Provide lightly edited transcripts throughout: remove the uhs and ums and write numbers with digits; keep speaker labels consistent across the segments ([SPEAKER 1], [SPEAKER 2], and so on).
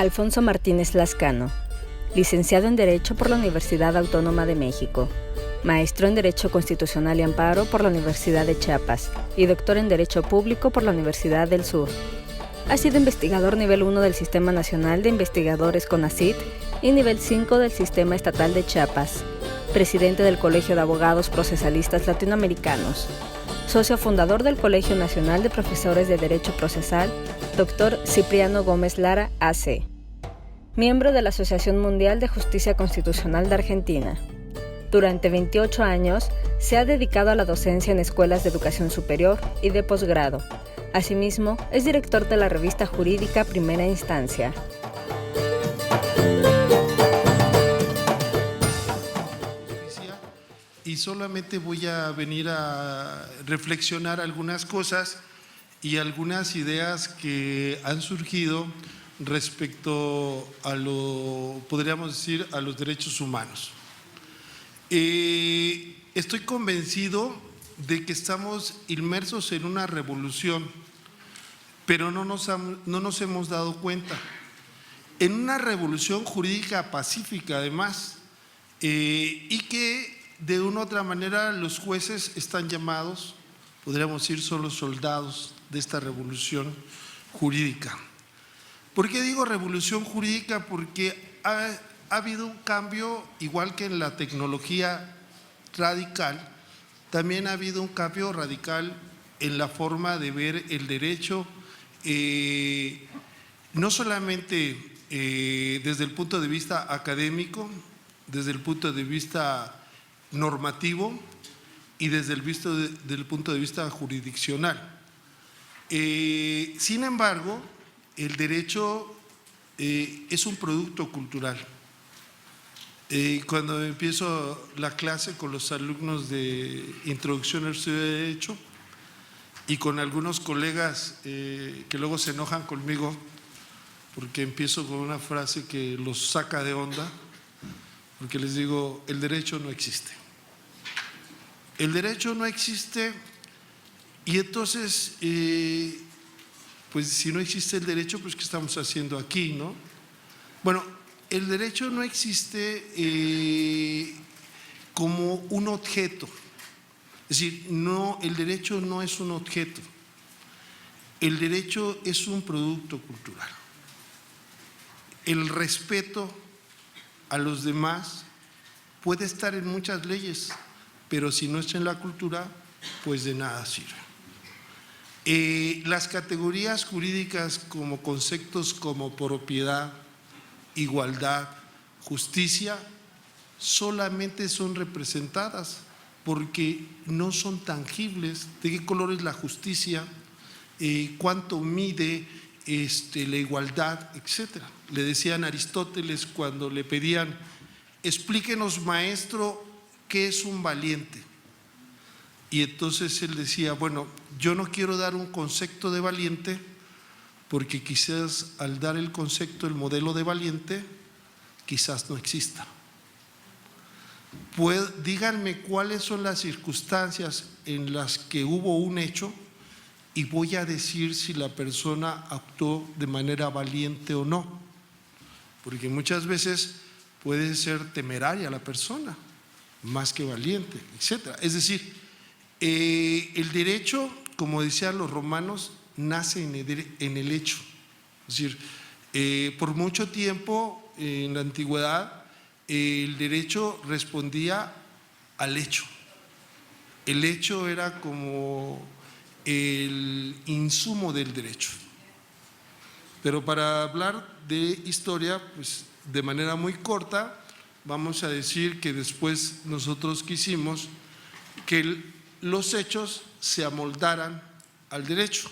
[SPEAKER 1] Alfonso Martínez Lascano, licenciado en Derecho por la Universidad Autónoma de México, maestro en Derecho Constitucional y Amparo por la Universidad de Chiapas y doctor en Derecho Público por la Universidad del Sur. Ha sido investigador nivel 1 del Sistema Nacional de Investigadores CONACYT y nivel 5 del Sistema Estatal de Chiapas, presidente del Colegio de Abogados Procesalistas Latinoamericanos, socio fundador del Colegio Nacional de Profesores de Derecho Procesal, Dr. Cipriano Gómez Lara, AC. Miembro de la Asociación Mundial de Justicia Constitucional de Argentina. Durante 28 años se ha dedicado a la docencia en escuelas de educación superior y de posgrado. Asimismo, es director de la revista jurídica Primera Instancia.
[SPEAKER 2] Y solamente voy a venir a reflexionar algunas cosas y algunas ideas que han surgido respecto a podríamos decir, a los derechos humanos. Estoy convencido de que estamos inmersos en una revolución, pero no nos hemos dado cuenta. En una revolución jurídica pacífica, además, y que de una u otra manera los jueces están llamados, podríamos decir, son los soldados de esta revolución jurídica. ¿Por qué digo revolución jurídica? Porque ha habido un cambio, igual que en la tecnología radical, también ha habido un cambio radical en la forma de ver el derecho, no solamente desde el punto de vista académico, desde el punto de vista normativo y desde el punto de vista jurisdiccional. Sin embargo, el derecho es un producto cultural. Cuando empiezo la clase con los alumnos de Introducción al Estudio de Derecho y con algunos colegas que luego se enojan conmigo porque empiezo con una frase que los saca de onda, porque les digo, el derecho no existe. El derecho no existe y entonces, pues si no existe el derecho, pues ¿qué estamos haciendo aquí, no? Bueno, el derecho no existe como un objeto. Es decir, no, el derecho no es un objeto. El derecho es un producto cultural. El respeto a los demás puede estar en muchas leyes, pero si no está en la cultura, pues de nada sirve. Las categorías jurídicas como conceptos como propiedad, igualdad, justicia, solamente son representadas porque no son tangibles. ¿De qué color es la justicia? ¿Cuánto mide la igualdad, etcétera? Le decían a Aristóteles cuando le pedían, explíquenos, maestro, ¿qué es un valiente? Y entonces él decía, bueno, yo no quiero dar un concepto de valiente porque quizás al dar el concepto, el modelo de valiente, quizás no exista. Pues díganme cuáles son las circunstancias en las que hubo un hecho y voy a decir si la persona actuó de manera valiente o no, porque muchas veces puede ser temeraria la persona, más que valiente, etcétera. Es decir, el derecho, como decían los romanos, nace en el hecho. Es decir, por mucho tiempo en la antigüedad el derecho respondía al hecho. El hecho era como el insumo del derecho. Pero para hablar de historia, pues de manera muy corta, vamos a decir que después nosotros quisimos que los hechos se amoldaran al derecho.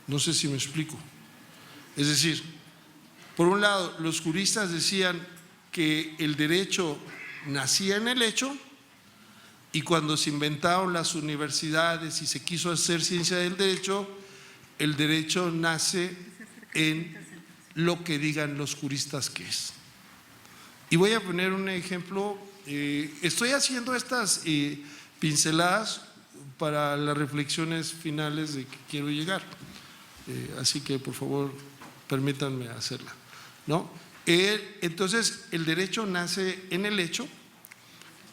[SPEAKER 2] No sé si me explico. Es decir, por un lado, los juristas decían que el derecho nacía en el hecho y cuando se inventaron las universidades y se quiso hacer ciencia del derecho, el derecho nace en lo que digan los juristas que es. Y voy a poner un ejemplo. Estoy haciendo estas pinceladas para las reflexiones finales de que quiero llegar. Así que, por favor, permítanme hacerla, ¿no? Entonces, el derecho nace en el hecho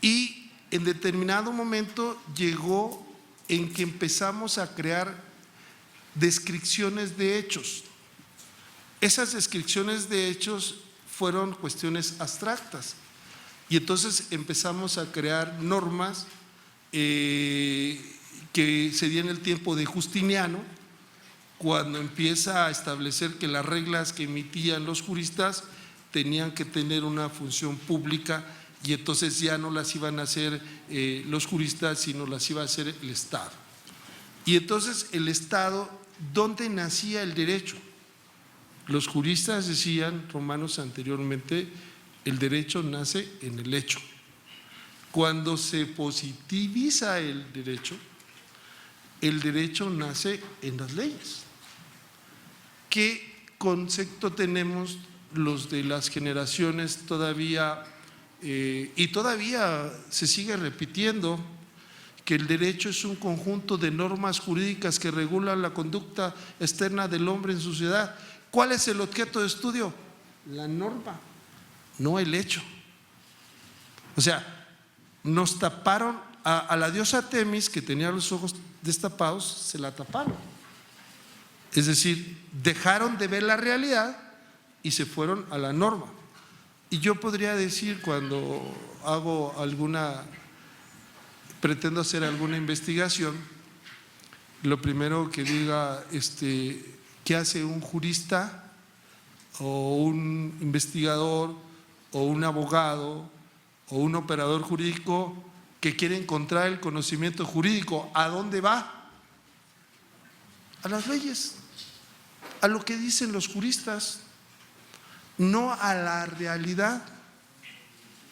[SPEAKER 2] y en determinado momento llegó en que empezamos a crear descripciones de hechos. Esas descripciones de hechos fueron cuestiones abstractas y entonces empezamos a crear normas que se dieron en el tiempo de Justiniano, cuando empieza a establecer que las reglas que emitían los juristas tenían que tener una función pública y entonces ya no las iban a hacer los juristas, sino las iba a hacer el Estado. Y entonces el Estado, ¿dónde nacía el derecho? Los juristas decían, romanos anteriormente, el derecho nace en el hecho. Cuando se positiviza el derecho nace en las leyes. ¿Qué concepto tenemos los de las generaciones todavía, y todavía se sigue repitiendo, que el derecho es un conjunto de normas jurídicas que regulan la conducta externa del hombre en sociedad? ¿Cuál es el objeto de estudio? La norma, no el hecho. O sea, nos taparon a la diosa Temis, que tenía los ojos destapados, se la taparon. Es decir, dejaron de ver la realidad y se fueron a la norma. Y yo podría decir, cuando pretendo hacer alguna investigación, lo primero que diga, ¿qué hace un jurista o un investigador o un abogado o un operador jurídico que quiere encontrar el conocimiento jurídico? ¿A dónde va? A las leyes, a lo que dicen los juristas, no a la realidad.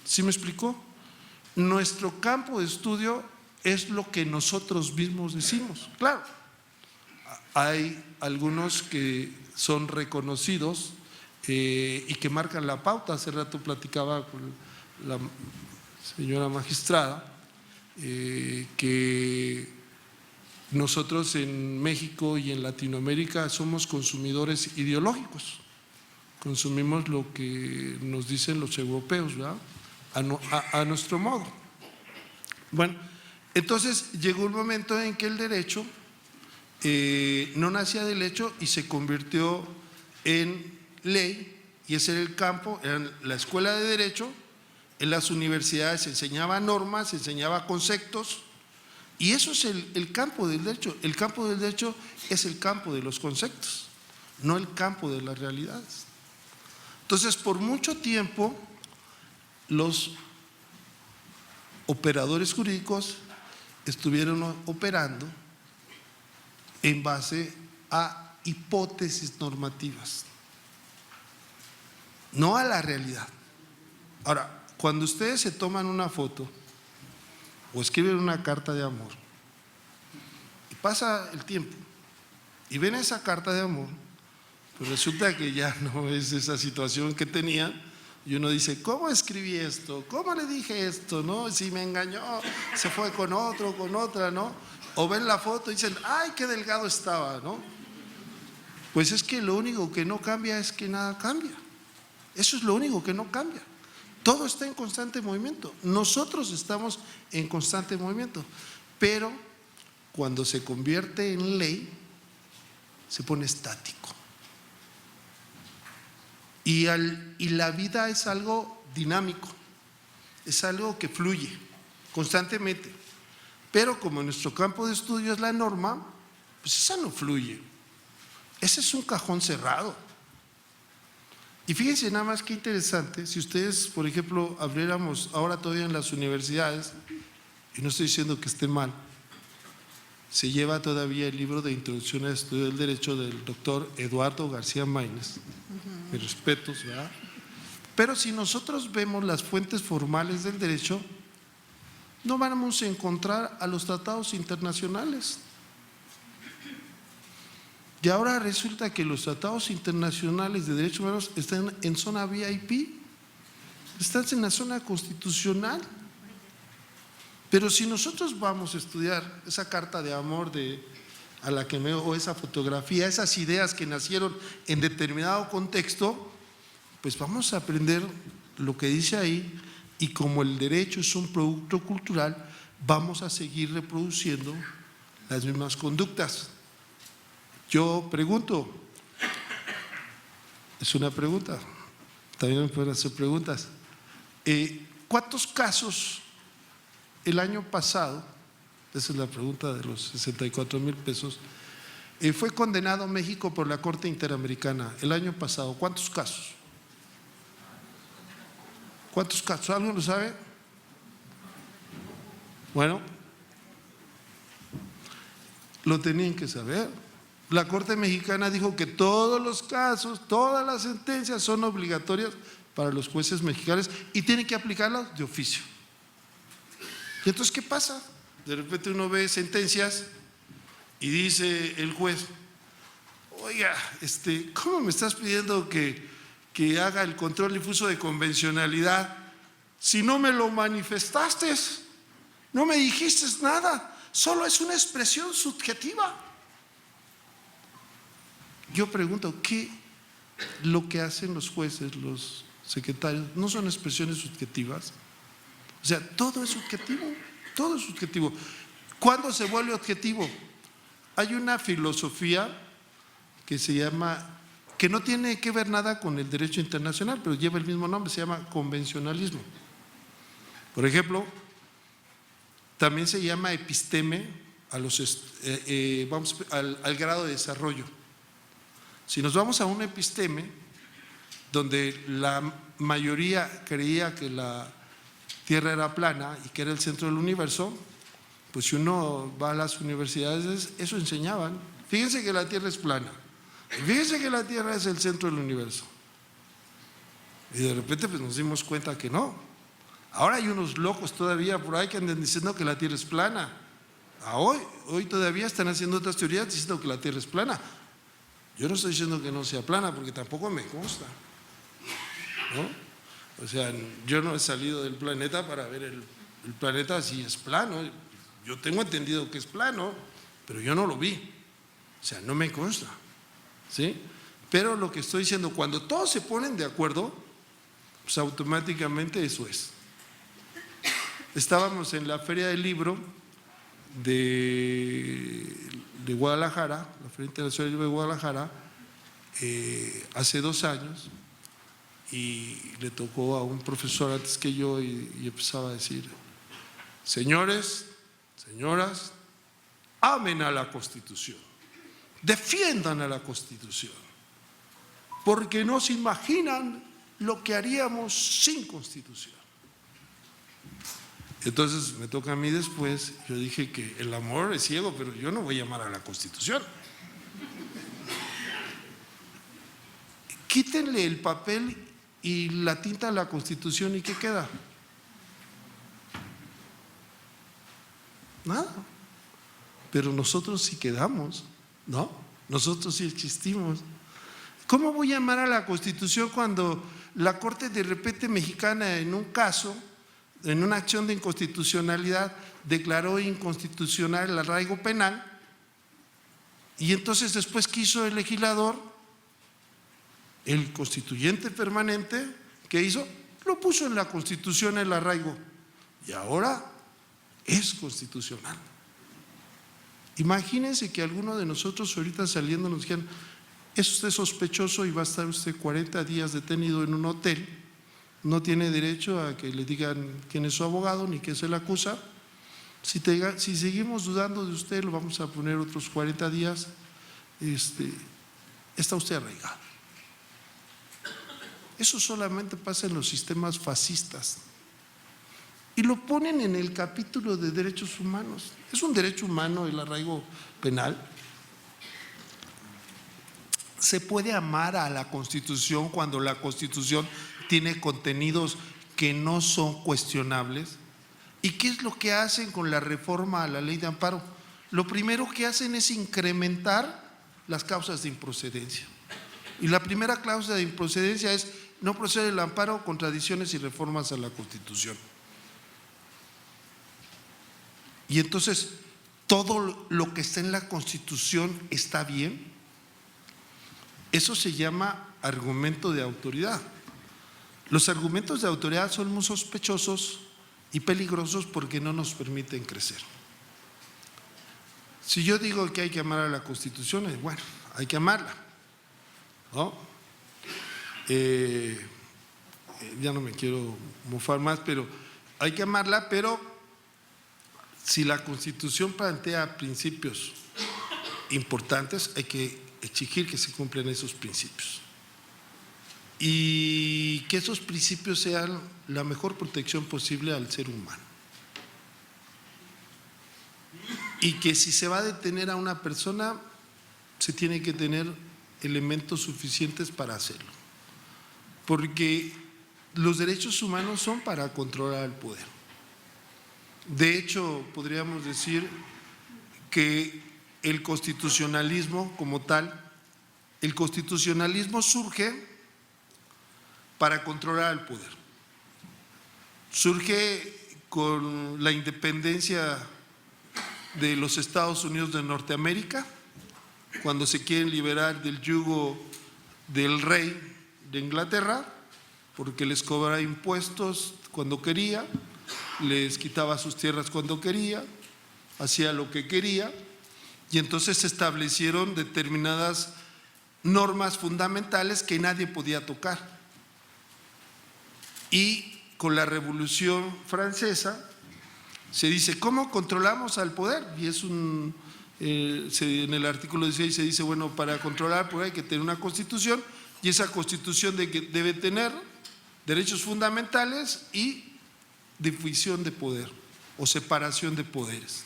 [SPEAKER 2] ¿Sí me explicó? Nuestro campo de estudio es lo que nosotros mismos decimos. Claro, hay algunos que son reconocidos y que marcan la pauta. Hace rato platicaba con la señora magistrada que nosotros en México y en Latinoamérica somos consumidores ideológicos. Consumimos lo que nos dicen los europeos, ¿verdad? A nuestro modo. Bueno, entonces llegó un momento en que el derecho no nacía del hecho y se convirtió en ley, y ese era el campo, en la escuela de derecho, en las universidades se enseñaba normas, se enseñaba conceptos, y eso es el campo del derecho. El campo del derecho es el campo de los conceptos, no el campo de las realidades. Entonces, por mucho tiempo, los operadores jurídicos estuvieron operando en base a hipótesis normativas, no a la realidad. Ahora, cuando ustedes se toman una foto o escriben una carta de amor y pasa el tiempo y ven esa carta de amor, pues resulta que ya no es esa situación que tenían, y uno dice, ¿cómo escribí esto? ¿Cómo le dije esto? ¿No? Si me engañó, se fue con otro, con otra, ¿no? O ven la foto y dicen, ¡ay, qué delgado estaba!, ¿no? Pues es que lo único que no cambia es que nada cambia. Eso es lo único que no cambia. Todo está en constante movimiento. Nosotros estamos en constante movimiento. Pero cuando se convierte en ley, se pone estático. Y la vida es algo dinámico, es algo que fluye constantemente. Pero como nuestro campo de estudio es la norma, pues esa no fluye. Ese es un cajón cerrado. Y fíjense nada más qué interesante, si ustedes, por ejemplo, abriéramos ahora todavía en las universidades, y no estoy diciendo que esté mal, se lleva todavía el libro de Introducción al Estudio del Derecho del doctor Eduardo García Maínez. Mis respetos, ¿verdad? Pero si nosotros vemos las fuentes formales del derecho, no vamos a encontrar a los tratados internacionales. Y ahora resulta que los tratados internacionales de derechos humanos están en zona VIP, están en la zona constitucional. Pero si nosotros vamos a estudiar esa carta de amor de a la que me o esa fotografía, esas ideas que nacieron en determinado contexto, pues vamos a aprender lo que dice ahí, y como el derecho es un producto cultural, vamos a seguir reproduciendo las mismas conductas. Yo pregunto, es una pregunta, también me pueden hacer preguntas. ¿Cuántos casos el año pasado, esa es la pregunta de los 64,000 pesos, fue condenado México por la Corte Interamericana el año pasado? ¿Cuántos casos? ¿Cuántos casos? ¿Alguien lo sabe? Bueno, lo tenían que saber. La Corte Mexicana dijo que todos los casos, todas las sentencias son obligatorias para los jueces mexicanos y tienen que aplicarlas de oficio. ¿Y entonces qué pasa? De repente uno ve sentencias y dice el juez: oiga, ¿cómo me estás pidiendo que haga el control difuso de convencionalidad si no me lo manifestaste? No me dijiste nada, solo es una expresión subjetiva. Yo pregunto, ¿qué lo que hacen los jueces, los secretarios, no son expresiones subjetivas? O sea, todo es subjetivo, todo es subjetivo. ¿Cuándo se vuelve objetivo? Hay una filosofía que se llama, que no tiene que ver nada con el derecho internacional, pero lleva el mismo nombre, se llama convencionalismo. Por ejemplo, también se llama episteme a los, al grado de desarrollo. Si nos vamos a un episteme donde la mayoría creía que la Tierra era plana y que era el centro del universo, pues si uno va a las universidades, eso enseñaban. Fíjense que la Tierra es plana, fíjense que la Tierra es el centro del universo. Y de repente pues nos dimos cuenta que no. Ahora hay unos locos todavía por ahí que andan diciendo que la Tierra es plana. Hoy todavía están haciendo otras teorías diciendo que la Tierra es plana. Yo no estoy diciendo que no sea plana porque tampoco me consta, ¿no? O sea, yo no he salido del planeta para ver el planeta si es plano. Yo tengo entendido que es plano, pero yo no lo vi. O sea, no me consta, ¿sí? Pero lo que estoy diciendo, cuando todos se ponen de acuerdo, pues automáticamente eso es. Estábamos en la Feria del Libro de Guadalajara, la Feria Internacional del Libro de Guadalajara, hace 2 años, y le tocó a un profesor antes que yo y empezaba a decir: señores, señoras, amen a la Constitución, defiendan a la Constitución, porque no se imaginan lo que haríamos sin Constitución. Entonces me toca a mí después, yo dije que el amor es ciego, pero yo no voy a amar a la Constitución. Quítenle el papel y la tinta a la Constitución, ¿y qué queda? Nada. Pero nosotros sí quedamos, ¿no? Nosotros sí existimos. ¿Cómo voy a amar a la Constitución cuando la Corte de repente mexicana en un caso, en una acción de inconstitucionalidad, declaró inconstitucional el arraigo penal, y entonces después ¿qué hizo el legislador? El constituyente permanente, ¿qué hizo? Lo puso en la Constitución el arraigo, y ahora es constitucional. Imagínense que alguno de nosotros ahorita saliendo nos dijeran: es usted sospechoso y va a estar usted 40 días detenido en un hotel, no tiene derecho a que le digan quién es su abogado ni qué se le acusa. Si seguimos dudando de usted, lo vamos a poner otros 40 días, está usted arraigado. Eso solamente pasa en los sistemas fascistas. Y lo ponen en el capítulo de derechos humanos. ¿Es un derecho humano el arraigo penal? ¿Se puede amar a la Constitución cuando la Constitución tiene contenidos que no son cuestionables? ¿Y qué es lo que hacen con la reforma a la ley de amparo? Lo primero que hacen es incrementar las causas de improcedencia. Y la primera causa de improcedencia es: no procede el amparo, contradicciones y reformas a la Constitución. Y entonces todo lo que está en la Constitución está bien, eso se llama argumento de autoridad. Los argumentos de autoridad son muy sospechosos y peligrosos porque no nos permiten crecer. Si yo digo que hay que amar a la Constitución, bueno, hay que amarla, ¿no? Ya no me quiero mofar más, pero hay que amarla, pero si la Constitución plantea principios importantes, hay que exigir que se cumplan esos principios y que esos principios sean la mejor protección posible al ser humano. Y que si se va a detener a una persona, se tiene que tener elementos suficientes para hacerlo. Porque los derechos humanos son para controlar el poder. De hecho, podríamos decir que el constitucionalismo como tal, el constitucionalismo surge para controlar el poder. Surge con la independencia de los Estados Unidos de Norteamérica, cuando se quieren liberar del yugo del rey de Inglaterra, porque les cobraba impuestos cuando quería, les quitaba sus tierras cuando quería, hacía lo que quería, y entonces se establecieron determinadas normas fundamentales que nadie podía tocar. Y con la Revolución Francesa se dice, ¿cómo controlamos al poder? Y es en el artículo 16 se dice, bueno, para controlar el poder hay que tener una constitución, y esa constitución debe tener derechos fundamentales y división de poder o separación de poderes,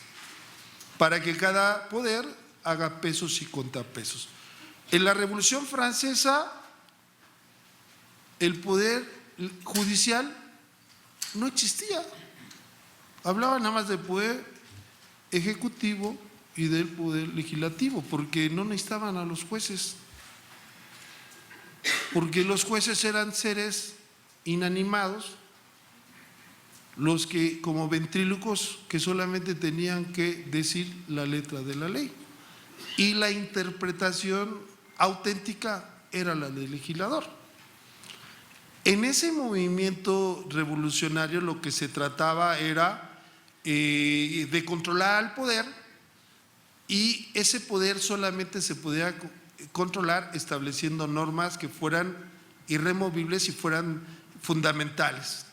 [SPEAKER 2] para que cada poder haga pesos y contrapesos. En la Revolución Francesa, el poder judicial no existía. Hablaba nada más del poder ejecutivo y del poder legislativo, porque no necesitaban a los jueces, porque los jueces eran seres inanimados, los que como ventrílocos que solamente tenían que decir la letra de la ley, y la interpretación auténtica era la del legislador. En ese movimiento revolucionario lo que se trataba era de controlar al poder, y ese poder solamente se podía controlar estableciendo normas que fueran irremovibles y fueran fundamentales.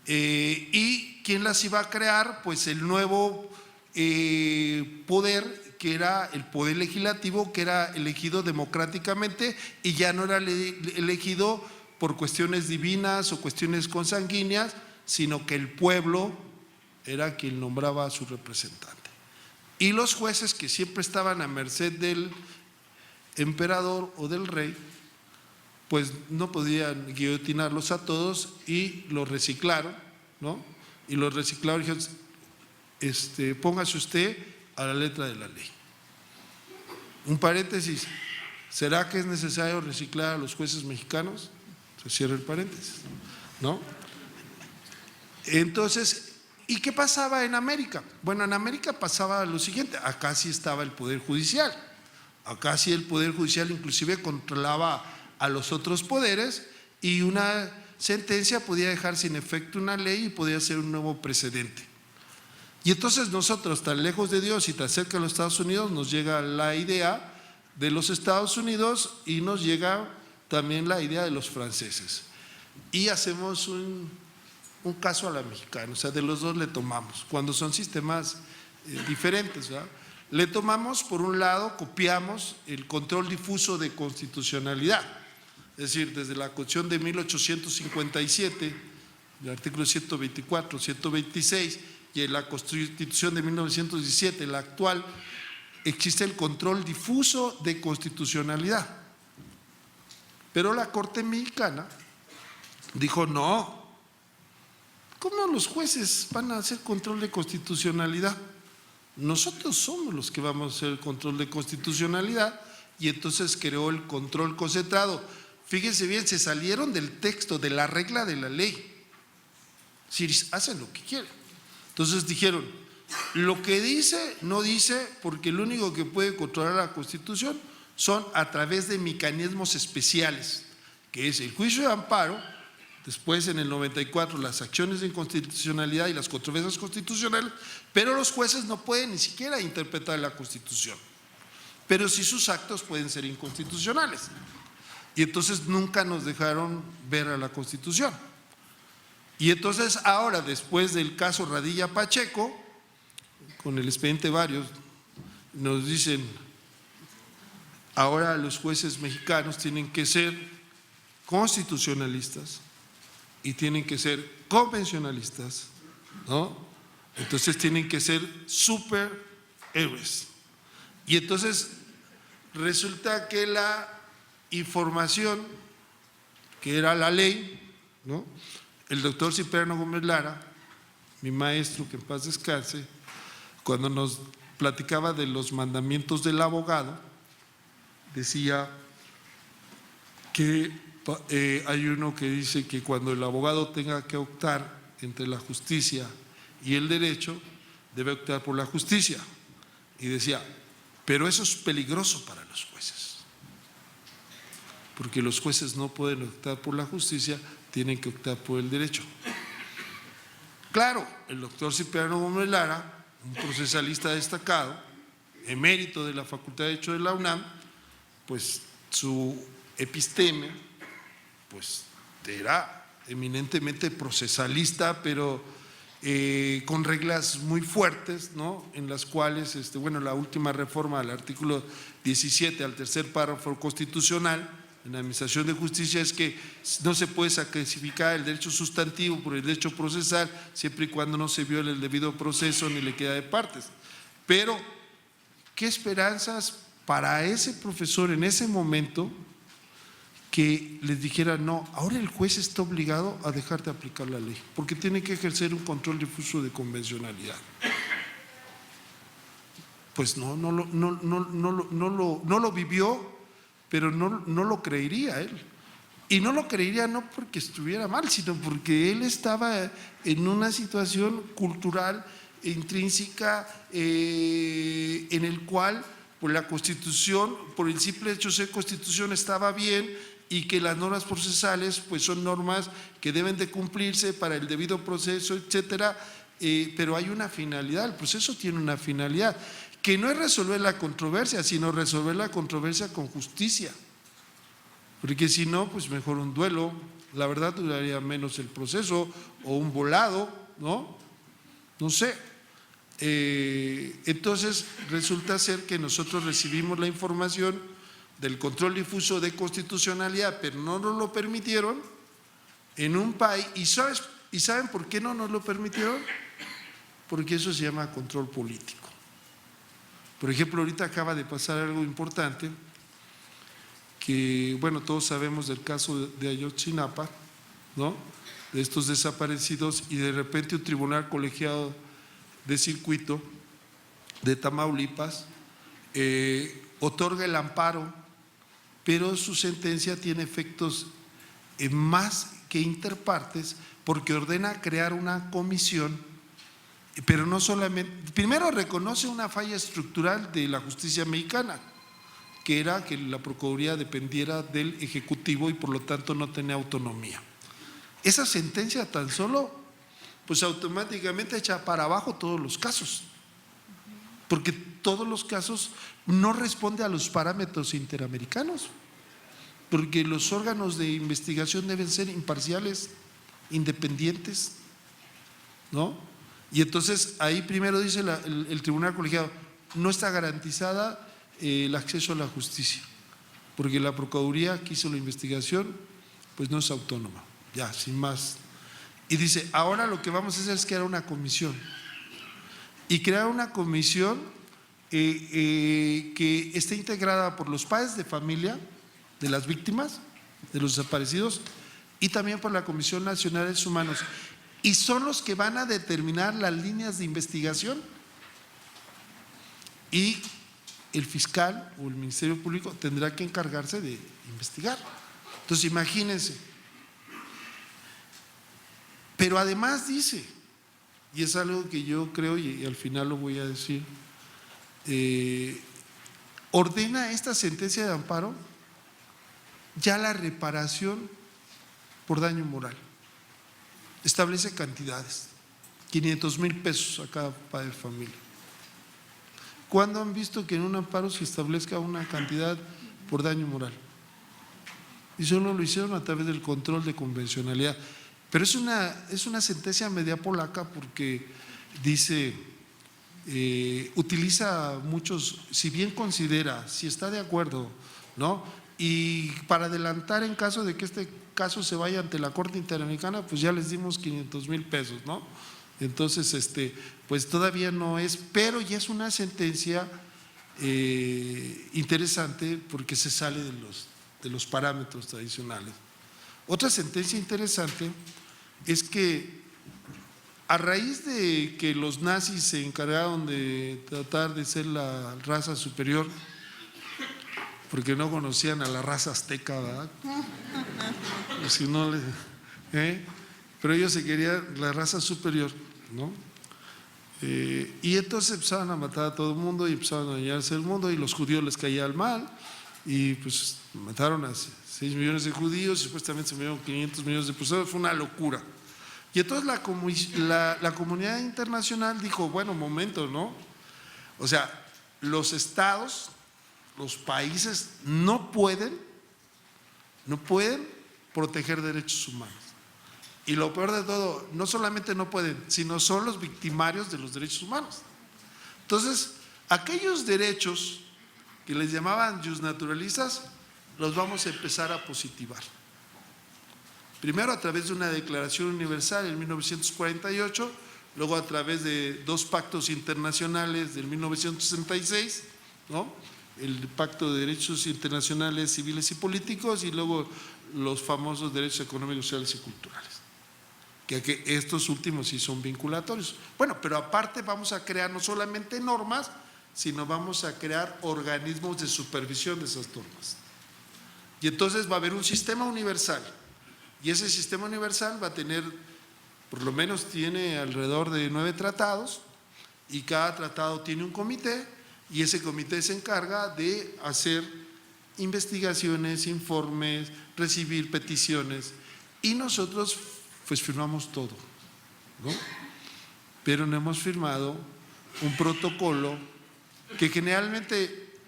[SPEAKER 2] ¿Y quién las iba a crear? Pues el nuevo poder, que era el poder legislativo, que era elegido democráticamente y ya no era elegido por cuestiones divinas o cuestiones consanguíneas, sino que el pueblo era quien nombraba a su representante. Y los jueces, que siempre estaban a merced del emperador o del rey, pues no podían guillotinarlos a todos, y los reciclaron, ¿no? Y los reciclaron y dijeron, póngase usted a la letra de la ley. Un paréntesis, ¿será que es necesario reciclar a los jueces mexicanos? Se cierra el paréntesis, ¿no? Entonces, ¿y qué pasaba en América? Bueno, en América pasaba lo siguiente, acá sí estaba el Poder Judicial, acá sí el Poder Judicial inclusive controlaba a los otros poderes, y una sentencia podía dejar sin efecto una ley y podía ser un nuevo precedente. Y entonces nosotros, tan lejos de Dios y tan cerca de los Estados Unidos, nos llega la idea de los Estados Unidos y nos llega también la idea de los franceses, y hacemos un caso a la mexicana, o sea, de los dos le tomamos, cuando son sistemas diferentes, ¿verdad? Le tomamos, por un lado, copiamos el control difuso de constitucionalidad, es decir, desde la Constitución de 1857, el artículo 124, 126, y en la Constitución de 1917, la actual, existe el control difuso de constitucionalidad. Pero la Corte Mexicana dijo, no, ¿cómo los jueces van a hacer control de constitucionalidad? Nosotros somos los que vamos a hacer el control de constitucionalidad, y entonces creó el control concentrado. Fíjense bien, se salieron del texto, de la regla de la ley. Si hacen lo que quieren. Entonces dijeron, Lo que dice, no dice, porque lo único que puede controlar la Constitución son a través de mecanismos especiales, que es el juicio de amparo, después en el 94 las acciones de inconstitucionalidad y las controversias constitucionales, pero los jueces no pueden ni siquiera interpretar la Constitución, pero sí sus actos pueden ser inconstitucionales. Y entonces nunca nos dejaron ver a la Constitución. Y entonces ahora, después del caso Radilla Pacheco, con el expediente varios, nos dicen, ahora los jueces mexicanos tienen que ser constitucionalistas y tienen que ser convencionalistas, ¿no? Entonces tienen que ser superhéroes. Y entonces resulta que la información, que era la ley, ¿no? El doctor Cipriano Gómez Lara, mi maestro, que en paz descanse, cuando nos platicaba de los mandamientos del abogado, decía que hay uno que dice que cuando el abogado tenga que optar entre la justicia y el derecho, debe optar por la justicia. Y decía, pero eso es peligroso para los jueces, porque los jueces no pueden optar por la justicia, tienen que optar por el derecho. Claro, el doctor Cipriano Gómez Lara, un procesalista destacado, emérito de la Facultad de Derecho de la UNAM, pues su episteme pues era eminentemente procesalista, pero con reglas muy fuertes, ¿no? En las cuales, bueno, la última reforma al artículo 17, al tercer párrafo constitucional, en la administración de justicia, es que no se puede sacrificar el derecho sustantivo por el derecho procesal, siempre y cuando no se viole el debido proceso ni le queda de partes. Pero, ¿qué esperanzas para ese profesor en ese momento que les dijera, no, ahora el juez está obligado a dejar de aplicar la ley, porque tiene que ejercer un control difuso de convencionalidad? Pues no lo vivió, pero no lo creería él. Y no lo creería no porque estuviera mal, sino porque él estaba en una situación cultural intrínseca en el cual pues, la Constitución, por el simple hecho de ser Constitución, estaba bien, y que las normas procesales pues son normas que deben de cumplirse para el debido proceso, etcétera, pero hay una finalidad, el proceso tiene una finalidad, que no es resolver la controversia, sino resolver la controversia con justicia, porque si no, pues mejor un duelo, la verdad duraría menos el proceso, o un volado, ¿no? No sé. Entonces resulta ser que nosotros recibimos la información del control difuso de constitucionalidad, pero no nos lo permitieron en un país. ¿Y saben por qué no nos lo permitieron? Porque eso se llama control político. Por ejemplo, ahorita acaba de pasar algo importante, que bueno, todos sabemos del caso de Ayotzinapa, ¿no? De estos desaparecidos, y de repente un tribunal colegiado de circuito de Tamaulipas otorga el amparo, pero su sentencia tiene efectos más que interpartes, porque ordena crear una comisión, pero no solamente, primero reconoce una falla estructural de la justicia mexicana, que era que la Procuraduría dependiera del Ejecutivo y por lo tanto no tenía autonomía. Esa sentencia tan solo pues automáticamente echa para abajo todos los casos, porque todos los casos no responden a los parámetros interamericanos, porque los órganos de investigación deben ser imparciales, independientes, ¿no? Y entonces ahí primero dice el tribunal colegiado, no está garantizada el acceso a la justicia, porque la Procuraduría que hizo la investigación pues no es autónoma, ya, sin más. Y dice, ahora lo que vamos a hacer es crear una comisión, y crear una comisión que esté integrada por los padres de familia de las víctimas, de los desaparecidos, y también por la Comisión Nacional de Derechos Humanos, y son los que van a determinar las líneas de investigación, y el fiscal o el Ministerio Público tendrá que encargarse de investigar. Entonces imagínense. Pero además dice, y es algo que yo creo, y al final lo voy a decir, ordena esta sentencia de amparo ya la reparación por daño moral. Establece cantidades, 500,000 pesos a cada padre de familia. ¿Cuándo han visto que en un amparo se establezca una cantidad por daño moral? Y solo lo hicieron a través del control de convencionalidad. Pero es una sentencia media polaca porque dice, utiliza muchos, si bien considera, si está de acuerdo, ¿no? Y para adelantar en caso de que este caso se vaya ante la Corte Interamericana, pues ya les dimos 500,000 pesos, ¿no? Entonces, pues todavía no es, pero ya es una sentencia interesante porque se sale de los parámetros tradicionales. Otra sentencia interesante es que a raíz de que los nazis se encargaron de tratar de ser la raza superior, porque no conocían a la raza azteca, ¿verdad? Si no pero ellos se querían la raza superior, ¿no? Y entonces empezaron a matar a todo el mundo y empezaron a dañarse el mundo, y los judíos les caía el mal, y pues mataron a 6 millones de judíos, y supuestamente se murieron 500 millones de personas. Fue una locura. Y entonces la comunidad internacional dijo, bueno, momento, ¿no? O sea, los estados, los países no pueden proteger derechos humanos. Y lo peor de todo, no solamente no pueden, sino son los victimarios de los derechos humanos. Entonces, aquellos derechos que les llamaban justnaturalistas, los vamos a empezar a positivar. Primero a través de una declaración universal en 1948, luego a través de 2 pactos internacionales del 1966, ¿no? El Pacto de Derechos Internacionales Civiles y Políticos, y luego los famosos derechos económicos, sociales y culturales, que estos últimos sí son vinculatorios. Bueno, pero aparte vamos a crear no solamente normas, sino vamos a crear organismos de supervisión de esas normas. Y entonces va a haber un sistema universal, y ese sistema universal va a tener, por lo menos tiene alrededor de 9 tratados, y cada tratado tiene un comité, y ese comité se encarga de hacer investigaciones, informes, recibir peticiones, y nosotros pues firmamos todo, ¿no? Pero no hemos firmado un protocolo que generalmente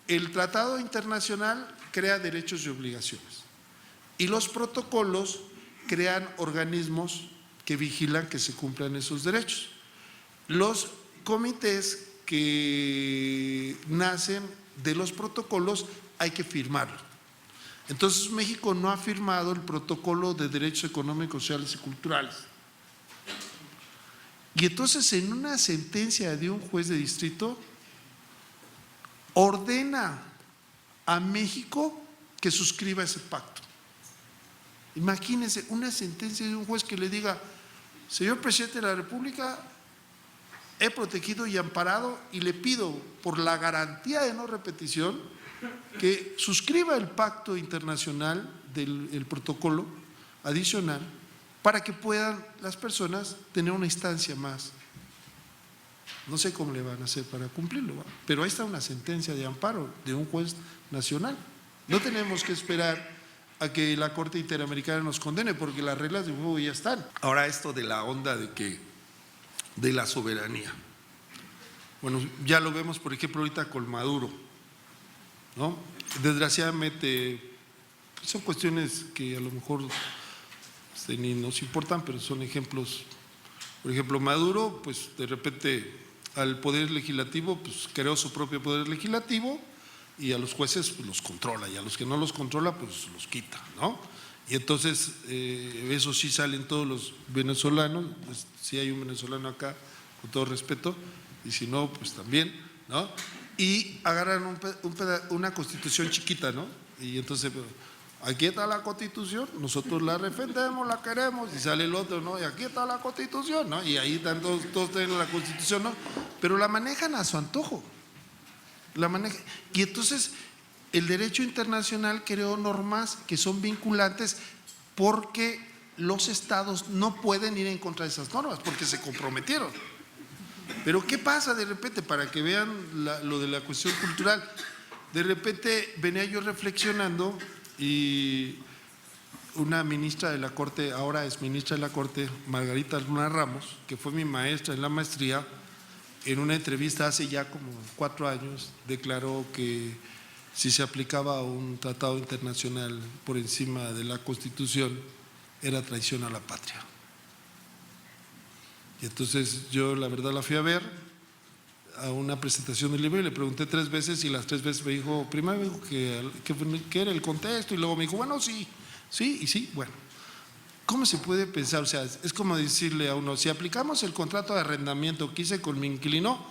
[SPEAKER 2] el tratado internacional crea derechos y obligaciones, y los protocolos crean organismos que vigilan que se cumplan esos derechos. Los comités que nacen de los protocolos hay que firmarlo. Entonces México no ha firmado el protocolo de derechos económicos, sociales y culturales. Y entonces en una sentencia de un juez de distrito ordena a México que suscriba ese pacto. Imagínense una sentencia de un juez que le diga: señor presidente de la República, he protegido y amparado y le pido por la garantía de no repetición que suscriba el pacto internacional del protocolo adicional para que puedan las personas tener una instancia más. No sé cómo le van a hacer para cumplirlo, ¿va? Pero ahí está una sentencia de amparo de un juez nacional. No tenemos que esperar a que la Corte Interamericana nos condene, porque las reglas de juego ya están. Ahora, esto de la onda de la soberanía. Bueno, ya lo vemos, por ejemplo, ahorita con Maduro, ¿no? Desgraciadamente son cuestiones que a lo mejor ni nos importan, pero son ejemplos. Por ejemplo, Maduro, pues de repente al poder legislativo, pues creó su propio poder legislativo, y a los jueces pues los controla, y a los que no los controla pues los quita, ¿no? Y entonces eso sí salen todos los venezolanos, pues, si hay un venezolano acá, con todo respeto, y si no, pues también, ¿no? Y agarran una constitución chiquita, ¿no? Y entonces, aquí está la constitución, nosotros la defendemos, la queremos, y sale el otro, ¿no? Y aquí está la constitución, ¿no? Y ahí están todos tienen la constitución, ¿no? Pero la manejan a su antojo, y entonces el derecho internacional creó normas que son vinculantes porque los estados no pueden ir en contra de esas normas porque se comprometieron. Pero ¿qué pasa de repente? Para que vean lo de la cuestión cultural, de repente venía yo reflexionando y una ministra de la Corte, ahora es ministra de la Corte, Margarita Luna Ramos, que fue mi maestra en la maestría, en una entrevista hace ya como 4 años, declaró que si se aplicaba un tratado internacional por encima de la Constitución, era traición a la patria. Y entonces yo la verdad la fui a ver a una presentación del libro y le pregunté 3 veces y las 3 veces me dijo, primero me dijo que era el contexto y luego me dijo, bueno, sí, y sí, bueno. ¿Cómo se puede pensar? O sea, es como decirle a uno, si aplicamos el contrato de arrendamiento que hice con mi inquilino,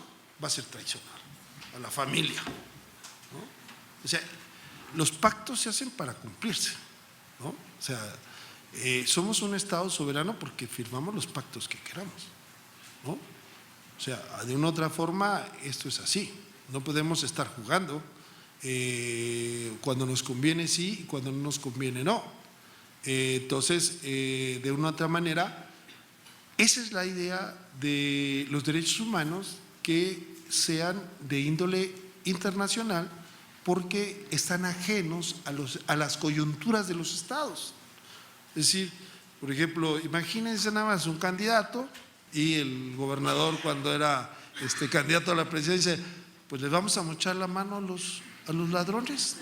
[SPEAKER 2] va a ser traicionar a la familia, ¿no? O sea, los pactos se hacen para cumplirse, ¿no? O sea, somos un Estado soberano porque firmamos los pactos que queramos, ¿no? O sea, de una u otra forma esto es así, no podemos estar jugando, cuando nos conviene sí y cuando no nos conviene no. Entonces, de una u otra manera, esa es la idea de los derechos humanos, que sean de índole internacional porque están ajenos a las coyunturas de los estados. Es decir, por ejemplo, imagínense nada más un candidato y el gobernador cuando era candidato a la presidencia dice, pues les vamos a mochar la mano a los ladrones.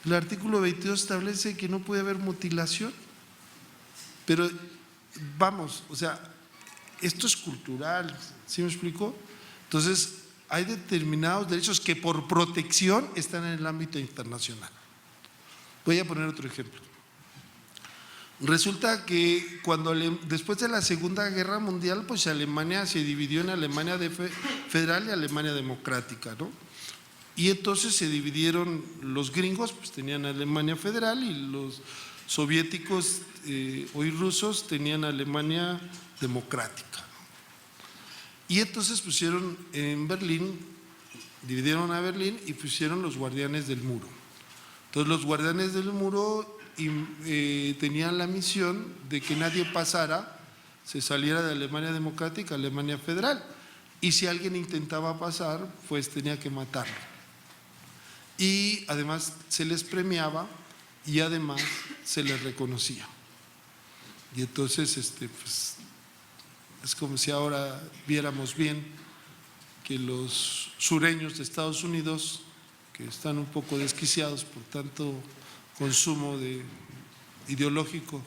[SPEAKER 2] El artículo 22 establece que no puede haber mutilación, pero vamos, o sea, esto es cultural, ¿sí me explico? Entonces, hay determinados derechos que por protección están en el ámbito internacional. Voy a poner otro ejemplo. Resulta que después de la Segunda Guerra Mundial, pues Alemania se dividió en Alemania federal y Alemania democrática, ¿no? Y entonces se dividieron, los gringos pues tenían Alemania federal y los soviéticos hoy rusos tenían Alemania democrática. Y entonces pusieron en Berlín, dividieron a Berlín y pusieron los guardianes del muro. Entonces los guardianes del muro tenían la misión de que nadie pasara, se saliera de Alemania democrática a Alemania federal. Y si alguien intentaba pasar, pues tenía que matarlo. Y además se les premiaba y además se les reconocía. Y entonces pues, es como si ahora viéramos bien que los sureños de Estados Unidos, que están un poco desquiciados por tanto consumo ideológico,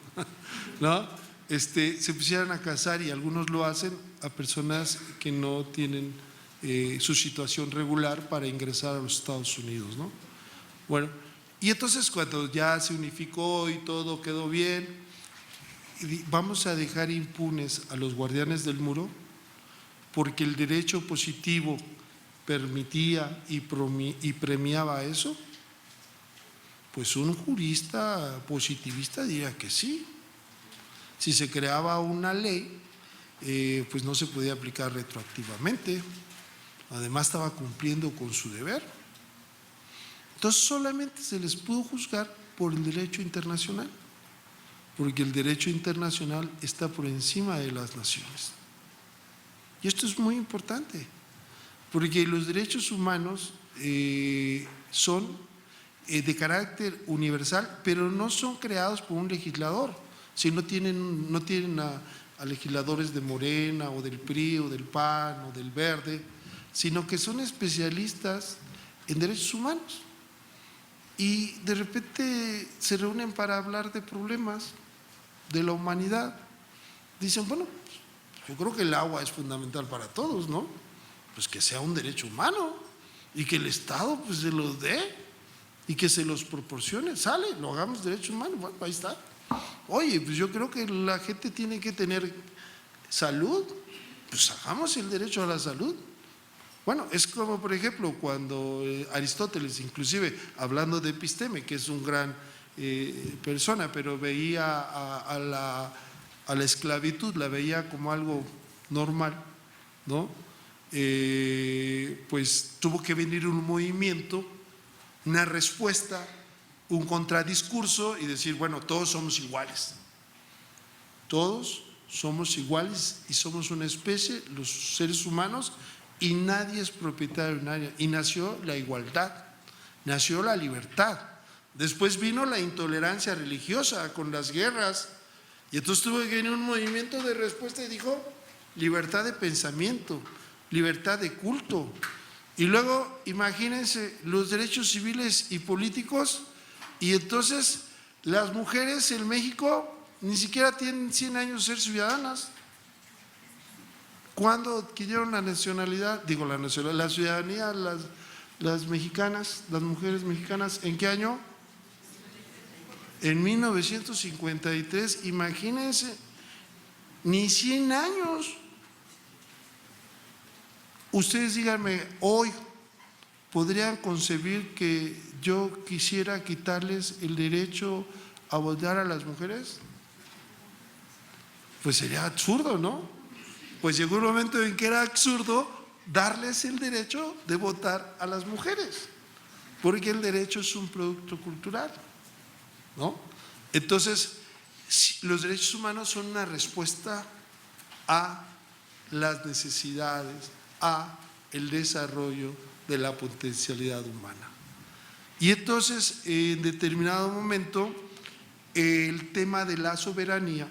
[SPEAKER 2] ¿no? Se pusieran a casar, y algunos lo hacen, a personas que no tienen su situación regular para ingresar a los Estados Unidos, ¿no? Bueno, y entonces cuando ya se unificó y todo quedó bien, vamos a dejar impunes a los guardianes del muro porque el derecho positivo permitía y premiaba eso. Pues un jurista positivista diría que sí. Si se creaba una ley, pues no se podía aplicar retroactivamente. Además estaba cumpliendo con su deber. Entonces solamente se les pudo juzgar por el derecho internacional, porque el derecho internacional está por encima de las naciones. Y esto es muy importante, porque los derechos humanos son de carácter universal, pero no son creados por un legislador, no tienen a legisladores de Morena o del PRI o del PAN o del Verde, sino que son especialistas en derechos humanos y de repente se reúnen para hablar de problemas de la humanidad. Dicen, bueno, yo creo que el agua es fundamental para todos, ¿no? Pues que sea un derecho humano y que el Estado pues se los dé y que se los proporcione, sale, lo hagamos derecho humano, bueno, ahí está. Oye, pues yo creo que la gente tiene que tener salud, pues hagamos el derecho a la salud. Bueno, es como por ejemplo cuando Aristóteles, inclusive hablando de episteme, que es un gran persona, pero veía a la esclavitud, la veía como algo normal, ¿no? Pues tuvo que venir un movimiento, una respuesta un contradiscurso y decir, bueno, todos somos iguales. Todos somos iguales y somos una especie, los seres humanos, y nadie es propietario de nadie. Y nació la igualdad, nació la libertad. Después vino la intolerancia religiosa con las guerras, y entonces tuvo que venir un movimiento de respuesta y dijo libertad de pensamiento, libertad de culto. Y luego, imagínense, los derechos civiles y políticos, y entonces las mujeres en México ni siquiera tienen 100 años de ser ciudadanas. ¿Cuándo adquirieron la nacionalidad? Digo, la ciudadanía, las mexicanas, las mujeres mexicanas, ¿en qué año? En 1953, imagínense, ni 100 años. Ustedes díganme, hoy podrían concebir que yo quisiera quitarles el derecho a votar a las mujeres. Pues sería absurdo, ¿no? Pues llegó un momento en que era absurdo darles el derecho de votar a las mujeres, porque el derecho es un producto cultural, ¿no? Entonces, los derechos humanos son una respuesta a las necesidades, a el desarrollo de la potencialidad humana. Y entonces, en determinado momento, el tema de la soberanía,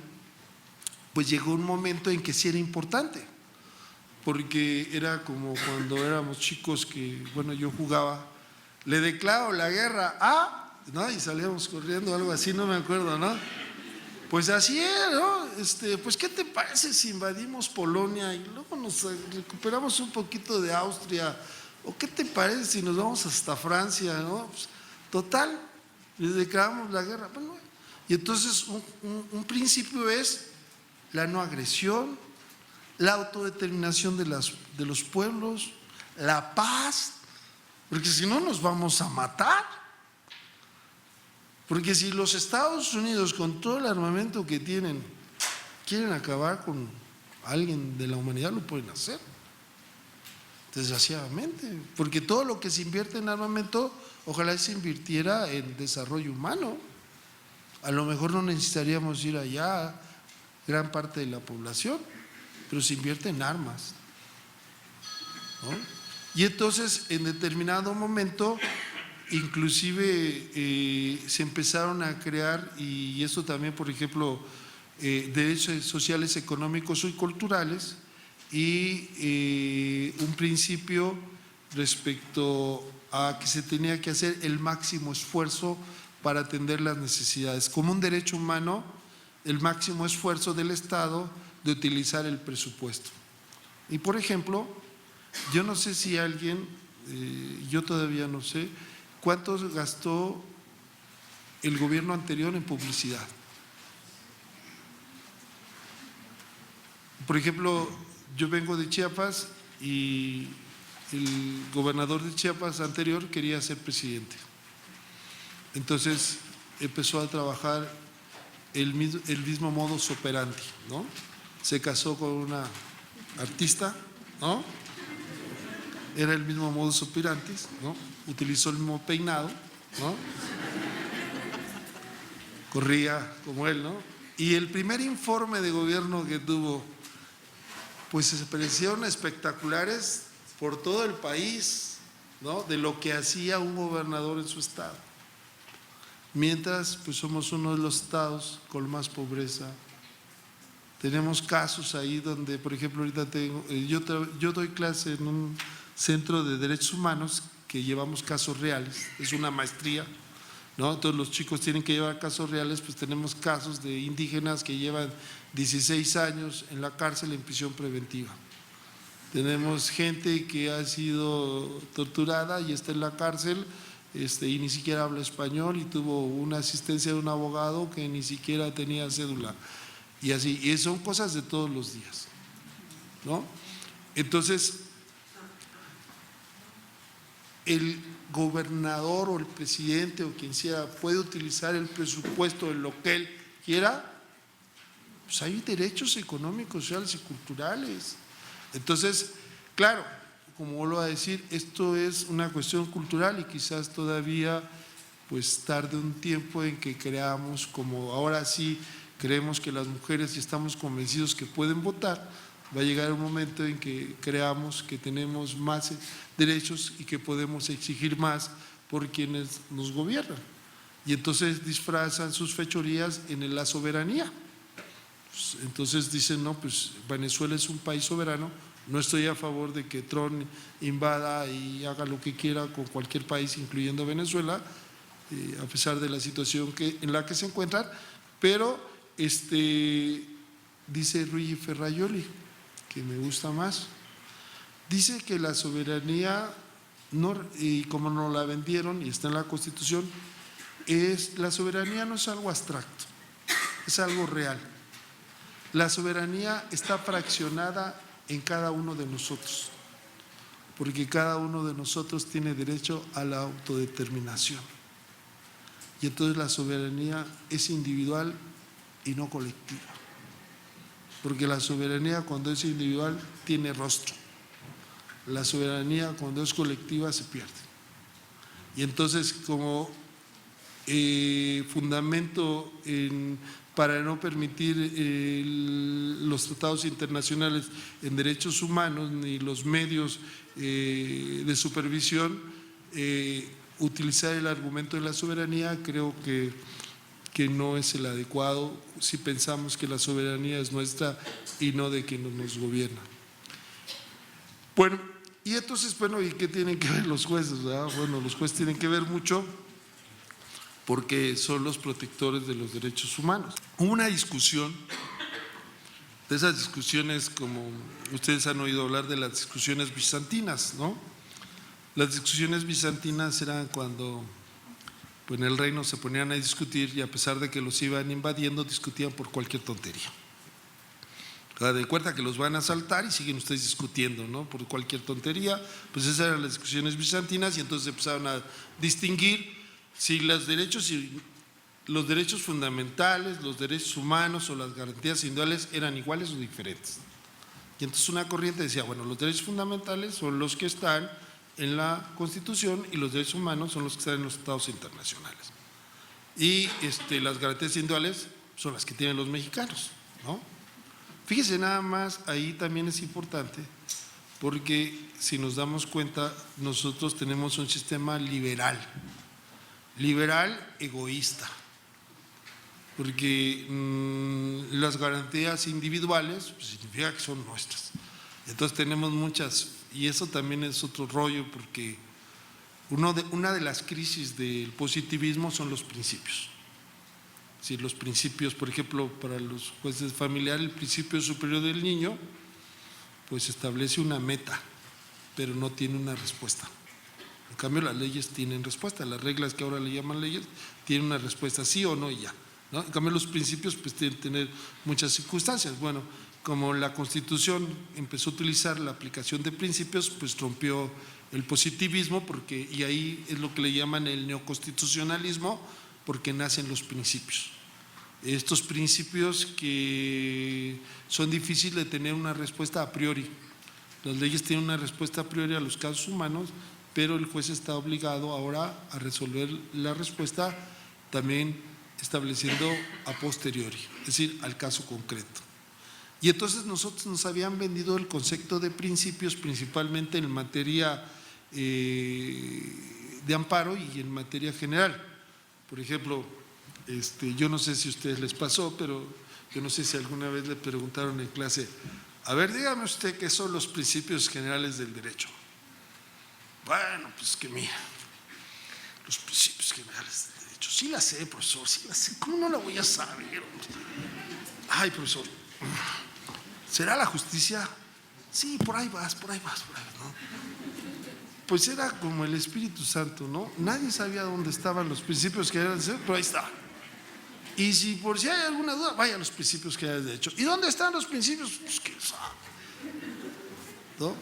[SPEAKER 2] pues llegó un momento en que sí era importante, porque era como cuando éramos chicos que, bueno, yo jugaba, le declaro la guerra a, ¿no? Y salíamos corriendo, algo así, no me acuerdo, ¿no? Pues así era, ¿no? Pues ¿qué te parece si invadimos Polonia y luego nos recuperamos un poquito de Austria? ¿O qué te parece si nos vamos hasta Francia, ¿no? Pues, total, les declaramos la guerra. Bueno, y entonces un principio es la no agresión, la autodeterminación de los pueblos, la paz, porque si no nos vamos a matar. Porque si los Estados Unidos, con todo el armamento que tienen, quieren acabar con alguien de la humanidad, lo pueden hacer, desgraciadamente, porque todo lo que se invierte en armamento, ojalá se invirtiera en desarrollo humano. A lo mejor no necesitaríamos ir allá, gran parte de la población, pero se invierte en armas, ¿no? Y entonces, en determinado momento, inclusive se empezaron a crear, y esto también, por ejemplo, derechos sociales, económicos y culturales, y un principio respecto a que se tenía que hacer el máximo esfuerzo para atender las necesidades, como un derecho humano, el máximo esfuerzo del Estado de utilizar el presupuesto. Y por ejemplo, yo no sé si alguien, yo todavía no sé, ¿cuánto gastó el gobierno anterior en publicidad? Por ejemplo, yo vengo de Chiapas y el gobernador de Chiapas anterior quería ser presidente. Entonces empezó a trabajar el mismo modus operandi, ¿no? Se casó con una artista, ¿no? Era el mismo modus operandi, ¿no? Utilizó el mismo peinado, ¿no? Corría como él, ¿no? Y el primer informe de gobierno que tuvo, pues se parecieron espectaculares por todo el país, ¿no? De lo que hacía un gobernador en su estado. Mientras, pues somos uno de los estados con más pobreza. Tenemos casos ahí donde, por ejemplo, ahorita yo doy clase en un centro de derechos humanos que llevamos casos reales, es una maestría, ¿no? Entonces los chicos tienen que llevar casos reales, pues tenemos casos de indígenas que llevan 16 años en la cárcel en prisión preventiva. Tenemos gente que ha sido torturada y está en la cárcel y ni siquiera habla español y tuvo una asistencia de un abogado que ni siquiera tenía cédula. Y así, y son cosas de todos los días, ¿no? Entonces, el gobernador o el presidente o quien sea puede utilizar el presupuesto en lo que él quiera, pues hay derechos económicos, sociales y culturales. Entonces, claro, como vuelvo a decir, esto es una cuestión cultural y quizás todavía pues tarde un tiempo en que creamos, como ahora sí creemos que las mujeres y estamos convencidos que pueden votar, va a llegar un momento en que creamos que tenemos más derechos y que podemos exigir más por quienes nos gobiernan. Y entonces disfrazan sus fechorías en la soberanía. Entonces dicen, no, pues Venezuela es un país soberano, no estoy a favor de que Trump invada y haga lo que quiera con cualquier país, incluyendo Venezuela, a pesar de la situación en la que se encuentran, pero dice Luigi Ferrajoli, que me gusta más, dice que la soberanía, y como nos la vendieron y está en la Constitución, la soberanía no es algo abstracto, es algo real. La soberanía está fraccionada en cada uno de nosotros, porque cada uno de nosotros tiene derecho a la autodeterminación. Y entonces la soberanía es individual y no colectiva, porque la soberanía cuando es individual tiene rostro, la soberanía cuando es colectiva se pierde. Y entonces como fundamento para no permitir los tratados internacionales en derechos humanos ni los medios de supervisión, utilizar el argumento de la soberanía creo que no es el adecuado si pensamos que la soberanía es nuestra y no de quienes nos gobierna. Bueno, y entonces, bueno, ¿y qué tienen que ver los jueces? ¿Verdad? Bueno, los jueces tienen que ver mucho porque son los protectores de los derechos humanos. Hubo una discusión, de esas discusiones como ustedes han oído hablar de las discusiones bizantinas, ¿no? Las discusiones bizantinas eran cuando pues, en el reino se ponían a discutir y a pesar de que los iban invadiendo, discutían por cualquier tontería. De cuenta que los van a asaltar y siguen ustedes discutiendo, ¿no? Por cualquier tontería, pues esas eran las discusiones bizantinas y entonces empezaron a distinguir si los derechos fundamentales, los derechos humanos o las garantías individuales eran iguales o diferentes. Y entonces una corriente decía, bueno, los derechos fundamentales son los que están en la Constitución y los derechos humanos son los que están en los tratados internacionales. Y las garantías individuales son las que tienen los mexicanos, ¿no? Fíjese nada más, ahí también es importante porque si nos damos cuenta, nosotros tenemos un sistema liberal egoísta, porque las garantías individuales pues, significa que son nuestras. Entonces tenemos muchas, y eso también es otro rollo, porque una de las crisis del positivismo son los principios. Si los principios, por ejemplo, para los jueces familiares, el principio superior del niño, pues establece una meta, pero no tiene una respuesta. En cambio, las leyes tienen respuesta, las reglas que ahora le llaman leyes tienen una respuesta, sí o no y ya, ¿no? En cambio, los principios pues tienen que tener muchas circunstancias. Bueno, como la Constitución empezó a utilizar la aplicación de principios, pues rompió el positivismo, y ahí es lo que le llaman el neoconstitucionalismo, porque nacen los principios. Estos principios que son difíciles de tener una respuesta a priori. Las leyes tienen una respuesta a priori a los casos humanos, pero el juez está obligado ahora a resolver la respuesta también estableciendo a posteriori, es decir, al caso concreto. Y entonces nosotros nos habían vendido el concepto de principios principalmente en materia de amparo y en materia general. Por ejemplo, yo no sé si a ustedes les pasó, pero yo no sé si alguna vez le preguntaron en clase, a ver, dígame usted qué son los principios generales del derecho. Bueno, pues que mira, los principios generales del derecho, sí la sé, profesor, sí la sé, ¿cómo no la voy a saber? Ay, profesor, ¿será la justicia? Sí, por ahí vas, ¿no? Pues era como el Espíritu Santo, ¿no? Nadie sabía dónde estaban los principios generales del derecho, pero ahí está. Y si por si hay alguna duda, vaya a los principios generales del derecho. ¿Y dónde están los principios? Pues quién sabe, ¿no?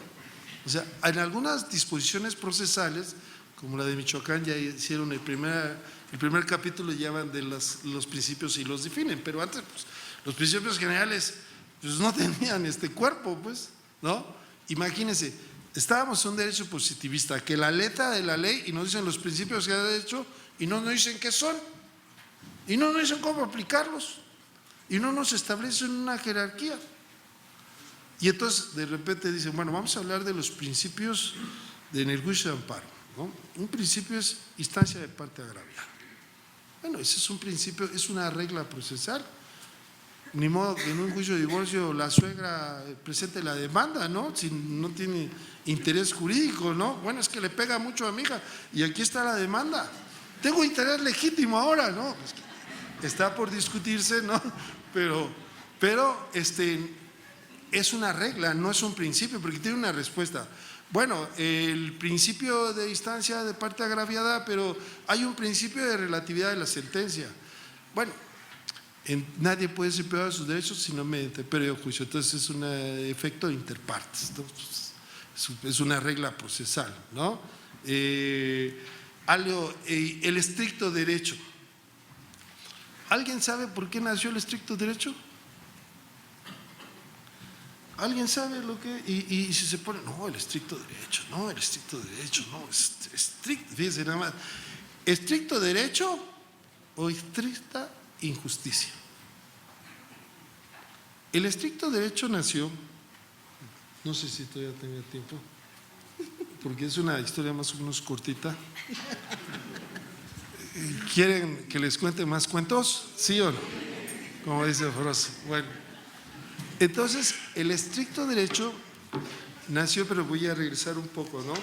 [SPEAKER 2] O sea, en algunas disposiciones procesales, como la de Michoacán, ya hicieron el primer capítulo, llaman de los principios y los definen, pero antes pues, los principios generales pues, no tenían este cuerpo, pues, ¿no? Imagínense, estábamos en un derecho positivista, que la letra de la ley, y nos dicen los principios generales de derecho, y no nos dicen qué son, y no nos dicen cómo aplicarlos, y no nos establecen una jerarquía. Y entonces de repente dicen, bueno, vamos a hablar de los principios en el juicio de amparo, ¿no? Un principio es instancia de parte agraviada. Bueno, ese es un principio, es una regla procesal. Ni modo que en un juicio de divorcio la suegra presente la demanda, ¿no? Si no tiene interés jurídico, ¿no? Bueno, es que le pega mucho a mi hija y aquí está la demanda. Tengo interés legítimo ahora, ¿no? Está por discutirse, ¿no? Pero es una regla, no es un principio, porque tiene una respuesta. Bueno, el principio de instancia de parte agraviada, pero hay un principio de relatividad de la sentencia. Bueno, nadie puede ser privado de sus derechos sino mediante previo juicio. Entonces es un efecto de interpartes, ¿no? Es una regla procesal, ¿no? El estricto derecho. ¿Alguien sabe por qué nació el estricto derecho? ¿Alguien sabe lo que? Y si se pone, no, el estricto derecho, no, el estricto derecho, no, estricto, fíjense nada más, ¿estricto derecho o estricta injusticia? El estricto derecho nació, no sé si todavía tengo tiempo, porque es una historia más o menos cortita. ¿Quieren que les cuente más cuentos? ¿Sí o no? Como dice Frost. Bueno. Entonces, el estricto derecho nació, pero voy a regresar un poco, ¿no?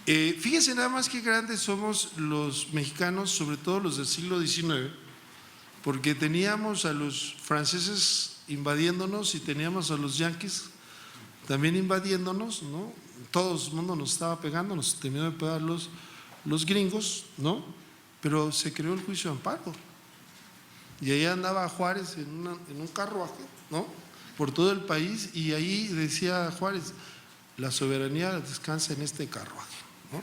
[SPEAKER 2] Fíjense nada más qué grandes somos los mexicanos, sobre todo los del siglo XIX, porque teníamos a los franceses invadiéndonos y teníamos a los yanquis también invadiéndonos, ¿no? Todo el mundo nos estaba pegando, nos terminó de pegar los gringos, ¿no? Pero se creó el juicio de amparo. Y ahí andaba Juárez en un carruaje, ¿no? Por todo el país, y ahí decía Juárez, la soberanía descansa en este carruaje, ¿no?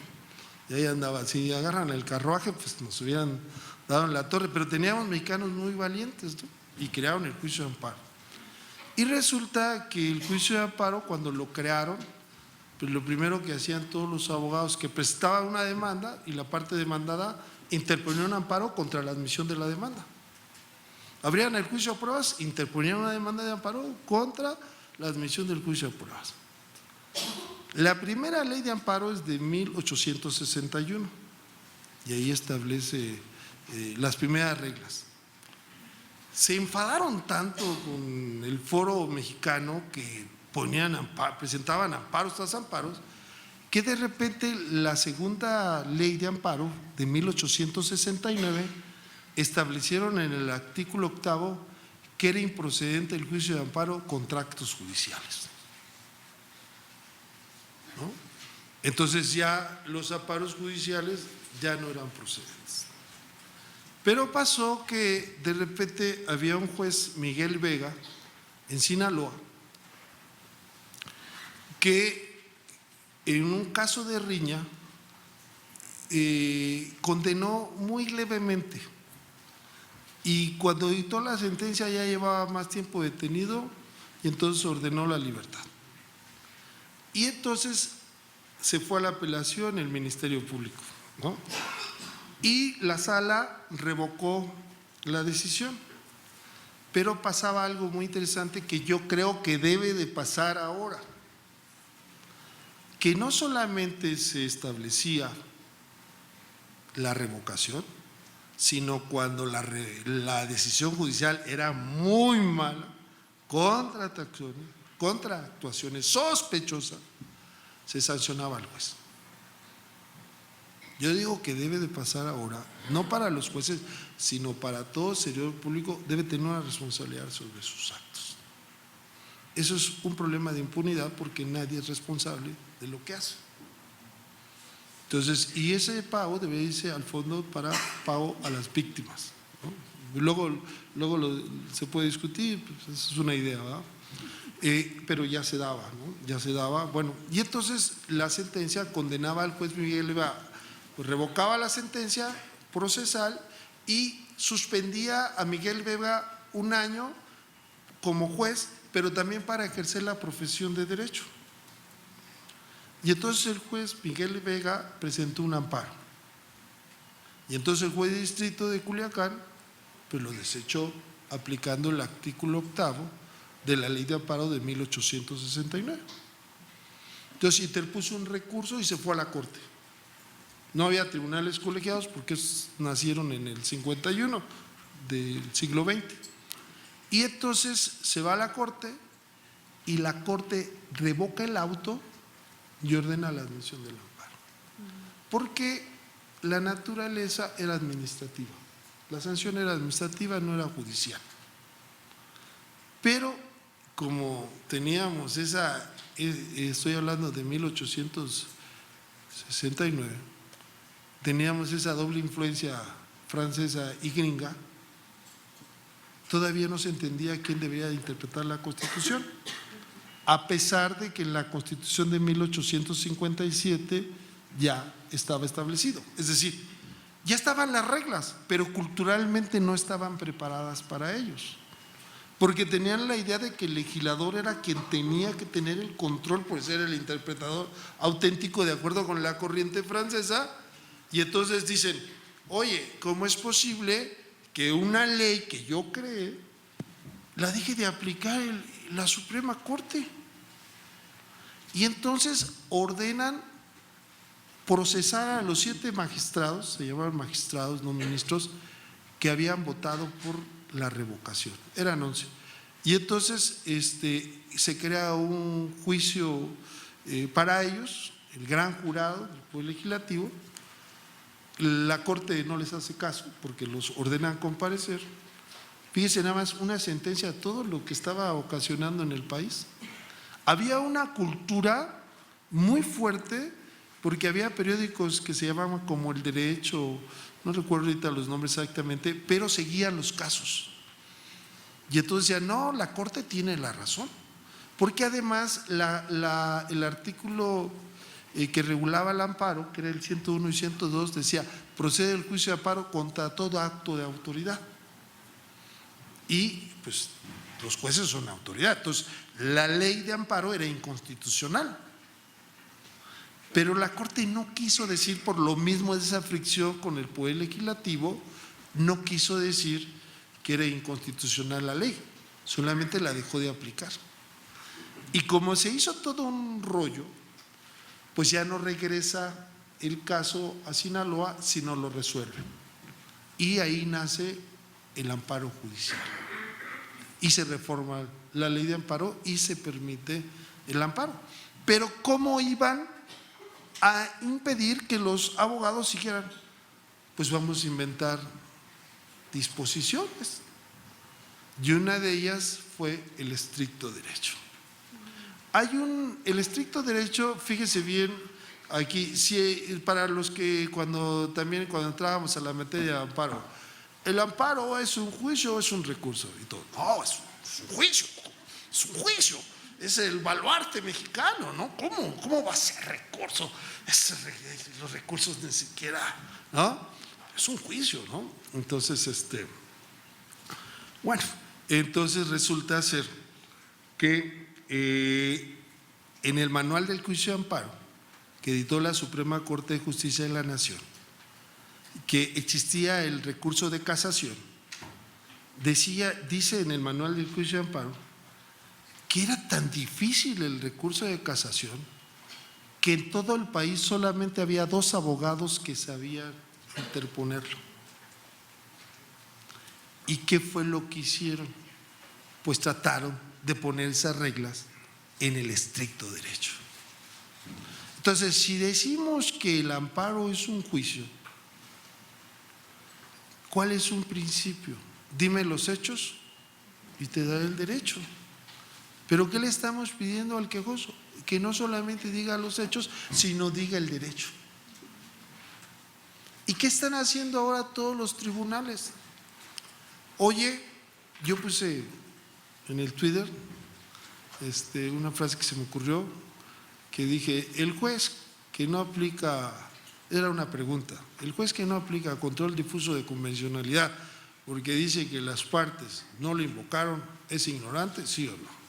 [SPEAKER 2] Y ahí andaba, si agarran el carruaje, pues nos hubieran dado en la torre, pero teníamos mexicanos muy valientes, ¿no? Y crearon el juicio de amparo. Y resulta que el juicio de amparo, cuando lo crearon, pues lo primero que hacían todos los abogados que presentaban una demanda y la parte demandada interponía un amparo contra la admisión de la demanda. Abrían el juicio de pruebas, interponían una demanda de amparo contra la admisión del juicio de pruebas. La primera ley de amparo es de 1861 y ahí establece las primeras reglas. Se enfadaron tanto con el foro mexicano que presentaban amparos tras amparos, que de repente la segunda ley de amparo de 1869 establecieron en el artículo 8º que era improcedente el juicio de amparo contra actos judiciales, ¿no? Entonces ya los amparos judiciales ya no eran procedentes. Pero pasó que de repente había un juez, Miguel Vega, en Sinaloa, que en un caso de riña condenó muy levemente. Y cuando dictó la sentencia ya llevaba más tiempo detenido y entonces ordenó la libertad. Y entonces se fue a la apelación el Ministerio Público, ¿no? Y la sala revocó la decisión. Pero pasaba algo muy interesante que yo creo que debe de pasar ahora, que no solamente se establecía la revocación, sino cuando la decisión judicial era muy mala, contra actuaciones sospechosas, se sancionaba al juez. Yo digo que debe de pasar ahora, no para los jueces, sino para todo servidor público, debe tener una responsabilidad sobre sus actos. Eso es un problema de impunidad porque nadie es responsable de lo que hace. Entonces, y ese pago debe irse al fondo para pago a las víctimas, ¿no? Luego se puede discutir, pues esa es una idea, ¿verdad? Pero ya se daba, ¿no? Ya se daba, bueno, y entonces la sentencia condenaba al juez Miguel Vega, pues revocaba la sentencia procesal y suspendía a Miguel Vega un año como juez, pero también para ejercer la profesión de derecho. Y entonces el juez Miguel Vega presentó un amparo Y entonces el juez de distrito de Culiacán pues lo desechó aplicando el artículo 8º de la ley de amparo de 1869. Entonces interpuso un recurso y se fue a la corte. No había tribunales colegiados porque nacieron en el 51 del siglo XX. Y entonces se va a la corte y la corte revoca el auto y ordena la admisión del amparo. Porque la naturaleza era administrativa. La sanción era administrativa, no era judicial. Pero como teníamos estoy hablando de 1869, teníamos esa doble influencia francesa y gringa, todavía no se entendía quién debería de interpretar la Constitución, a pesar de que en la Constitución de 1857 ya estaba establecido. Es decir, ya estaban las reglas, pero culturalmente no estaban preparadas para ellos, porque tenían la idea de que el legislador era quien tenía que tener el control, por ser el interpretador auténtico de acuerdo con la corriente francesa. Y entonces dicen, oye, ¿cómo es posible que una ley que yo creé la deje de aplicar la Suprema Corte? Y entonces ordenan procesar a los 7 magistrados, se llamaban magistrados, no ministros, que habían votado por la revocación. Eran 11. Y entonces se crea un juicio para ellos, el gran jurado del Poder Legislativo. La Corte no les hace caso porque los ordenan comparecer. Fíjense nada más, una sentencia a todo lo que estaba ocasionando en el país. Había una cultura muy fuerte porque había periódicos que se llamaban como El Derecho, no recuerdo ahorita los nombres exactamente, pero seguían los casos. Y entonces decían, no, la Corte tiene la razón, porque además el artículo que regulaba el amparo, que era el 101 y 102, decía, procede el juicio de amparo contra todo acto de autoridad. Y pues los jueces son autoridad, entonces la ley de amparo era inconstitucional. Pero la Corte no quiso decir, por lo mismo de esa fricción con el Poder Legislativo, no quiso decir que era inconstitucional la ley, solamente la dejó de aplicar. Y como se hizo todo un rollo, pues ya no regresa el caso a Sinaloa, sino lo resuelven. Y ahí nace el amparo judicial. Y se reforma la ley de amparo y se permite el amparo. Pero ¿cómo iban a impedir que los abogados siguieran? Pues vamos a inventar disposiciones. Y una de ellas fue el estricto derecho. El estricto derecho, fíjese bien, aquí, para los que cuando entrábamos a la materia de amparo, el amparo es un juicio o es un recurso, y todo, no, es un juicio, es el baluarte mexicano, ¿no? ¿Cómo va a ser recurso? Los recursos ni siquiera, ¿no? Es un juicio, ¿no? Entonces, bueno, entonces resulta ser que en el manual del juicio de amparo que editó la Suprema Corte de Justicia de la Nación, que existía el recurso de casación, dice en el manual del juicio de amparo que era tan difícil el recurso de casación que en todo el país solamente había 2 abogados que sabían interponerlo. ¿Y qué fue lo que hicieron? Pues trataron de poner esas reglas en el estricto derecho. Entonces, si decimos que el amparo es un juicio, ¿cuál es un principio? Dime los hechos y te daré el derecho. ¿Pero qué le estamos pidiendo al quejoso? Que no solamente diga los hechos, sino diga el derecho. ¿Y qué están haciendo ahora todos los tribunales? Oye, yo puse en el Twitter una frase que se me ocurrió, que dije, el juez que no aplica, era una pregunta, el juez que no aplica control difuso de convencionalidad porque dice que las partes no lo invocaron, ¿es ignorante, sí o no?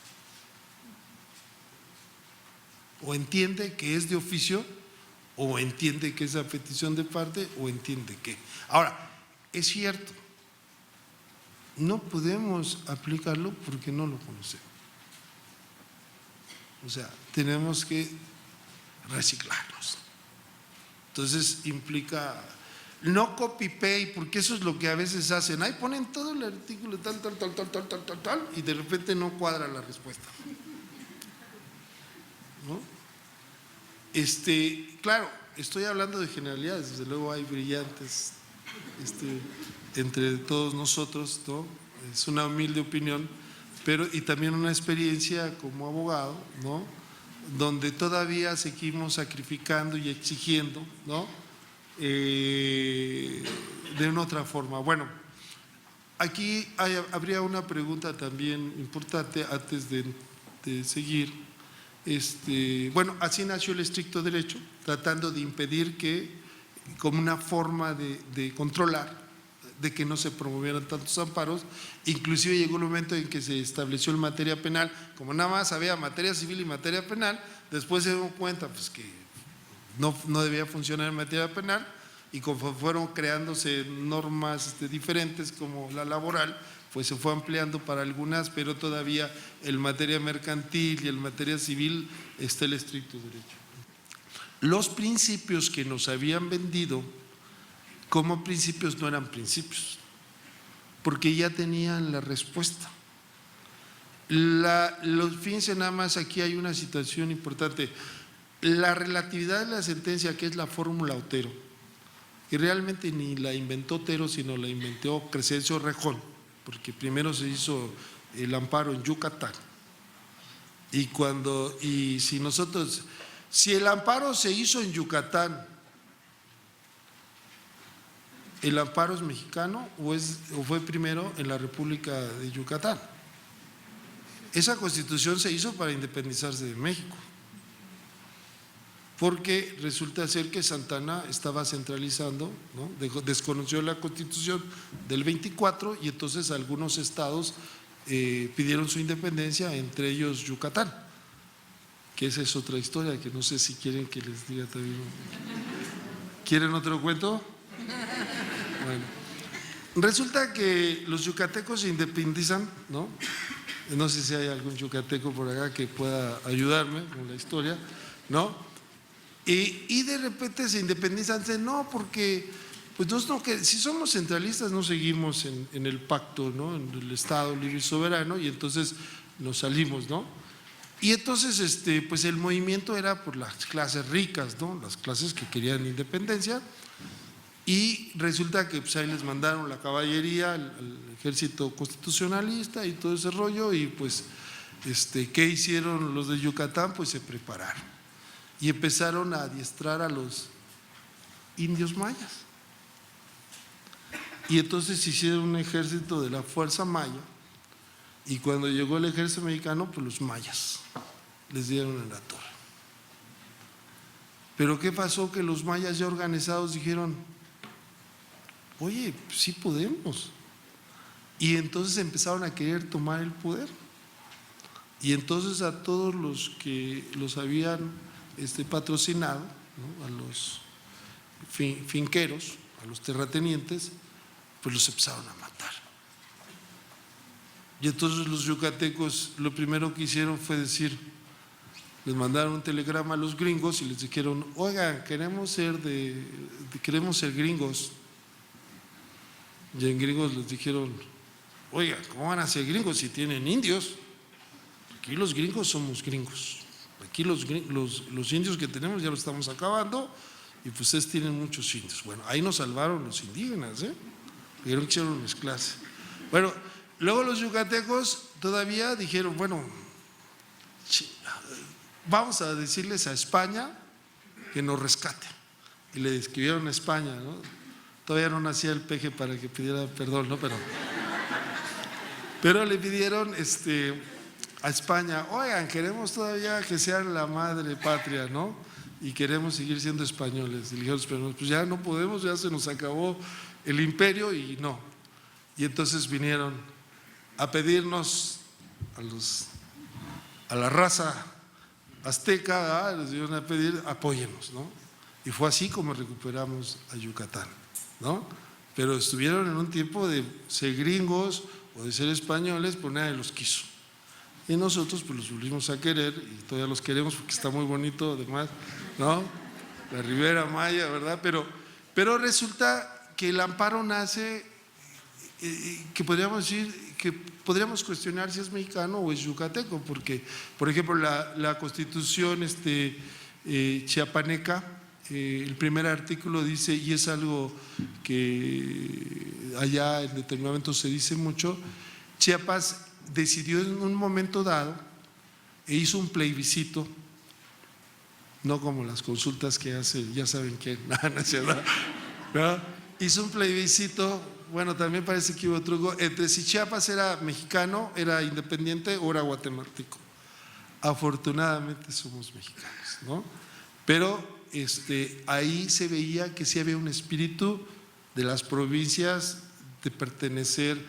[SPEAKER 2] ¿O entiende que es de oficio o entiende que es a petición de parte o entiende que. Ahora, es cierto, no podemos aplicarlo porque no lo conocemos. O sea, tenemos que reciclarnos. Entonces implica no copy-paste, porque eso es lo que a veces hacen. Ahí ponen todo el artículo tal, y de repente no cuadra la respuesta, ¿no? Claro, estoy hablando de generalidades, desde luego hay brillantes entre todos nosotros, ¿no? Es una humilde opinión, pero y también una experiencia como abogado, ¿no? Donde todavía seguimos sacrificando y exigiendo, ¿no? De una otra forma. Bueno, aquí habría una pregunta también importante antes de seguir. Bueno, así nació el estricto derecho, tratando de impedir que, como una forma de controlar, de que no se promovieran tantos amparos. Inclusive llegó el momento en que se estableció en materia penal, como nada más había materia civil y materia penal, después se dio cuenta pues, que no debía funcionar en materia penal, y como fueron creándose normas diferentes como la laboral, pues se fue ampliando para algunas, pero todavía en materia mercantil y en materia civil está el estricto derecho. Los principios que nos habían vendido como principios no eran principios, porque ya tenían la respuesta. Fíjense nada más, aquí hay una situación importante. La relatividad de la sentencia, que es la fórmula Otero, y realmente ni la inventó Otero, sino la inventó Crescencio Rejón, porque primero se hizo el amparo en Yucatán. Si el amparo se hizo en Yucatán, ¿el amparo es mexicano o fue primero en la República de Yucatán? Esa constitución se hizo para independizarse de México, porque resulta ser que Santana estaba centralizando, ¿no? Desconoció la constitución del 24 y entonces algunos estados pidieron su independencia, entre ellos Yucatán, que esa es otra historia que no sé si quieren que les diga también. ¿Quieren otro cuento? Bueno, resulta que los yucatecos se independizan, ¿no? No sé si hay algún yucateco por acá que pueda ayudarme con la historia, ¿no? Y de repente se independizan, dicen, no, porque pues que si somos centralistas no seguimos en el pacto, ¿no? En el Estado libre y soberano, y entonces nos salimos, ¿no? Y entonces pues el movimiento era por las clases ricas, ¿no? Las clases que querían independencia. Y resulta que pues ahí les mandaron la caballería, al ejército constitucionalista y todo ese rollo, y pues ¿qué hicieron los de Yucatán? Pues se prepararon y empezaron a adiestrar a los indios mayas. Y entonces hicieron un ejército de la fuerza maya, y cuando llegó el ejército mexicano, pues los mayas les dieron en la torre. Pero ¿qué pasó? Que los mayas ya organizados dijeron, oye, sí podemos. Y entonces empezaron a querer tomar el poder. Y entonces a todos los que los habían patrocinado, ¿no? A los finqueros, a los terratenientes, pues los empezaron a matar. Y entonces los yucatecos lo primero que hicieron fue decir, les mandaron un telegrama a los gringos y les dijeron, oigan, queremos ser gringos. Y en gringos les dijeron, oiga, ¿cómo van a ser gringos si tienen indios? Aquí los gringos somos gringos. Aquí los indios que tenemos ya los estamos acabando, y pues ustedes tienen muchos indios. Bueno, ahí nos salvaron los indígenas, Dijeron que hicieron mezclarse. Bueno, luego los yucatecos todavía dijeron, bueno, vamos a decirles a España que nos rescate. Y le escribieron a España, ¿no? Todavía no nacía el peje para que pidiera perdón, ¿no? Pero le pidieron a España, oigan, queremos todavía que sean la madre patria, ¿no? Y queremos seguir siendo españoles. Y le dijeron los españoles, pues ya no podemos, ya se nos acabó el imperio, y no. Y entonces vinieron a pedirnos a la raza azteca, les vinieron a pedir, apóyennos, ¿no? Y fue así como recuperamos a Yucatán, ¿no? Pero estuvieron en un tiempo de ser gringos o de ser españoles, pero nadie los quiso. Y nosotros pues los volvimos a querer y todavía los queremos porque está muy bonito además, ¿no? La Ribera Maya, ¿verdad? Pero resulta que el amparo nace, que podríamos decir, que podríamos cuestionar si es mexicano o es yucateco, porque, por ejemplo, la Constitución chiapaneca, el primer artículo dice, y es algo que allá en determinado momento se dice mucho, Chiapas decidió en un momento dado e hizo un plebiscito, no como las consultas que hace, ya saben quién, ¿no? Hizo un plebiscito, bueno, también parece que hubo otro, entre si Chiapas era mexicano, era independiente o era guatemalteco. Afortunadamente somos mexicanos, ¿no? Pero ahí se veía que sí había un espíritu de las provincias de pertenecer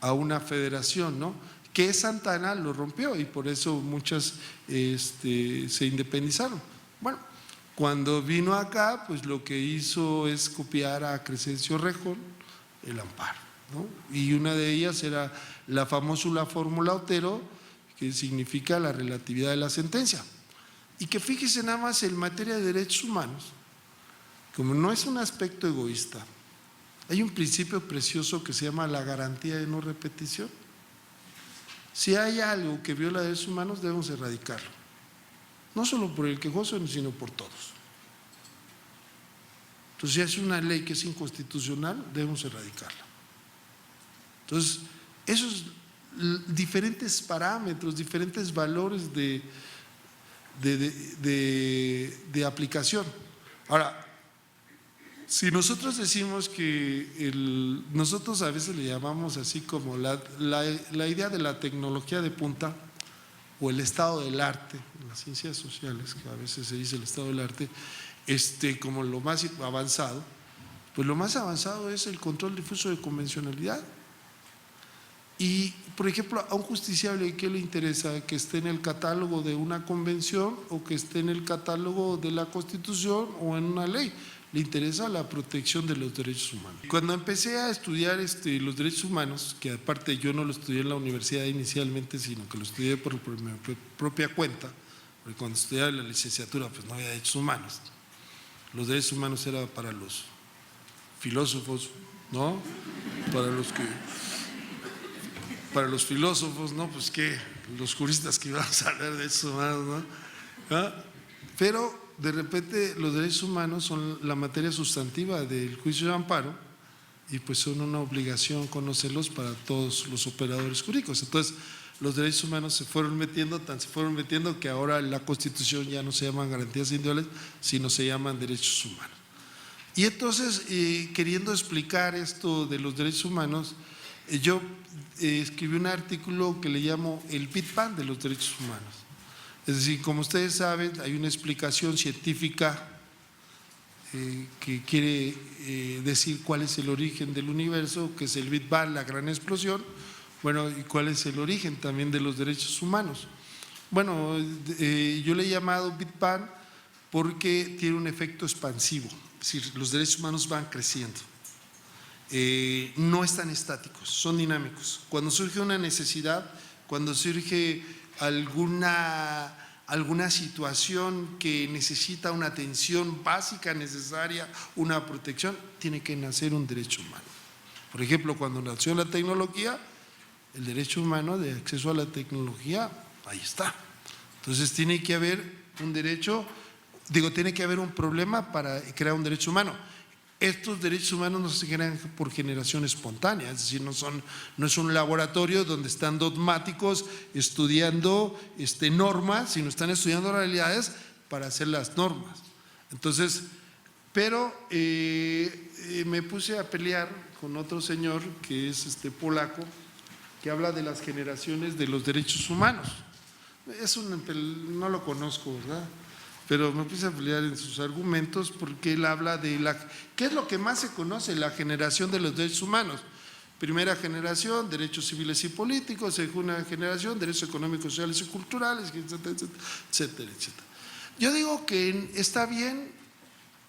[SPEAKER 2] a una federación, ¿no? Que Santa Anna lo rompió y por eso muchas se independizaron. Bueno, cuando vino acá, pues lo que hizo es copiar a Crescencio Rejón el amparo, ¿no? Y una de ellas era la famosa fórmula Otero, que significa la relatividad de la sentencia. Y que fíjese nada más en materia de derechos humanos, como no es un aspecto egoísta, hay un principio precioso que se llama la garantía de no repetición. Si hay algo que viola derechos humanos, debemos erradicarlo, no solo por el quejoso, sino por todos. Entonces, si es una ley que es inconstitucional, debemos erradicarla. Entonces, esos diferentes parámetros, diferentes valores de aplicación. Ahora, si nosotros decimos que nosotros a veces le llamamos así como la idea de la tecnología de punta o el estado del arte, en las ciencias sociales, que a veces se dice el estado del arte, como lo más avanzado, pues lo más avanzado es el control difuso de convencionalidad. Y, por ejemplo, a un justiciable, ¿qué le interesa? ¿Que esté en el catálogo de una convención o que esté en el catálogo de la Constitución o en una ley? Le interesa la protección de los derechos humanos. Cuando empecé a estudiar los derechos humanos, que aparte yo no lo estudié en la universidad inicialmente, sino que lo estudié por mi propia cuenta, porque cuando estudiaba la licenciatura pues no había derechos humanos. Los derechos humanos eran para los filósofos, ¿no? Para los filósofos, ¿no? Pues que los juristas que íbamos a hablar de derechos humanos, ¿no? Pero de repente los derechos humanos son la materia sustantiva del juicio de amparo y pues son una obligación conocerlos para todos los operadores jurídicos. Entonces los derechos humanos se fueron metiendo que ahora en la Constitución ya no se llaman garantías individuales, sino se llaman derechos humanos. Y entonces, queriendo explicar esto de los derechos humanos, yo escribí un artículo que le llamo el Big Bang de los derechos humanos. Es decir, como ustedes saben, hay una explicación científica que quiere decir cuál es el origen del universo, que es el Big Bang, la gran explosión. Bueno, ¿y cuál es el origen también de los derechos humanos? Bueno, yo le he llamado Big Bang porque tiene un efecto expansivo, es decir, los derechos humanos van creciendo. No están estáticos, son dinámicos. Cuando surge una necesidad, cuando surge alguna situación que necesita una atención básica, necesaria, una protección, tiene que nacer un derecho humano. Por ejemplo, cuando nació la tecnología, el derecho humano de acceso a la tecnología, ahí está. Entonces tiene que haber un derecho, tiene que haber un problema para crear un derecho humano. Estos derechos humanos no se generan por generación espontánea, es decir, no es un laboratorio donde están dogmáticos estudiando normas, sino están estudiando realidades para hacer las normas. Entonces, pero me puse a pelear con otro señor que es polaco, que habla de las generaciones de los derechos humanos. No lo conozco, ¿verdad? Pero me puse a pelear en sus argumentos porque él habla de ¿qué es lo que más se conoce? La generación de los derechos humanos. Primera generación, derechos civiles y políticos. Segunda generación, derechos económicos, sociales y culturales, etcétera, etcétera, etcétera, etcétera. Yo digo que está bien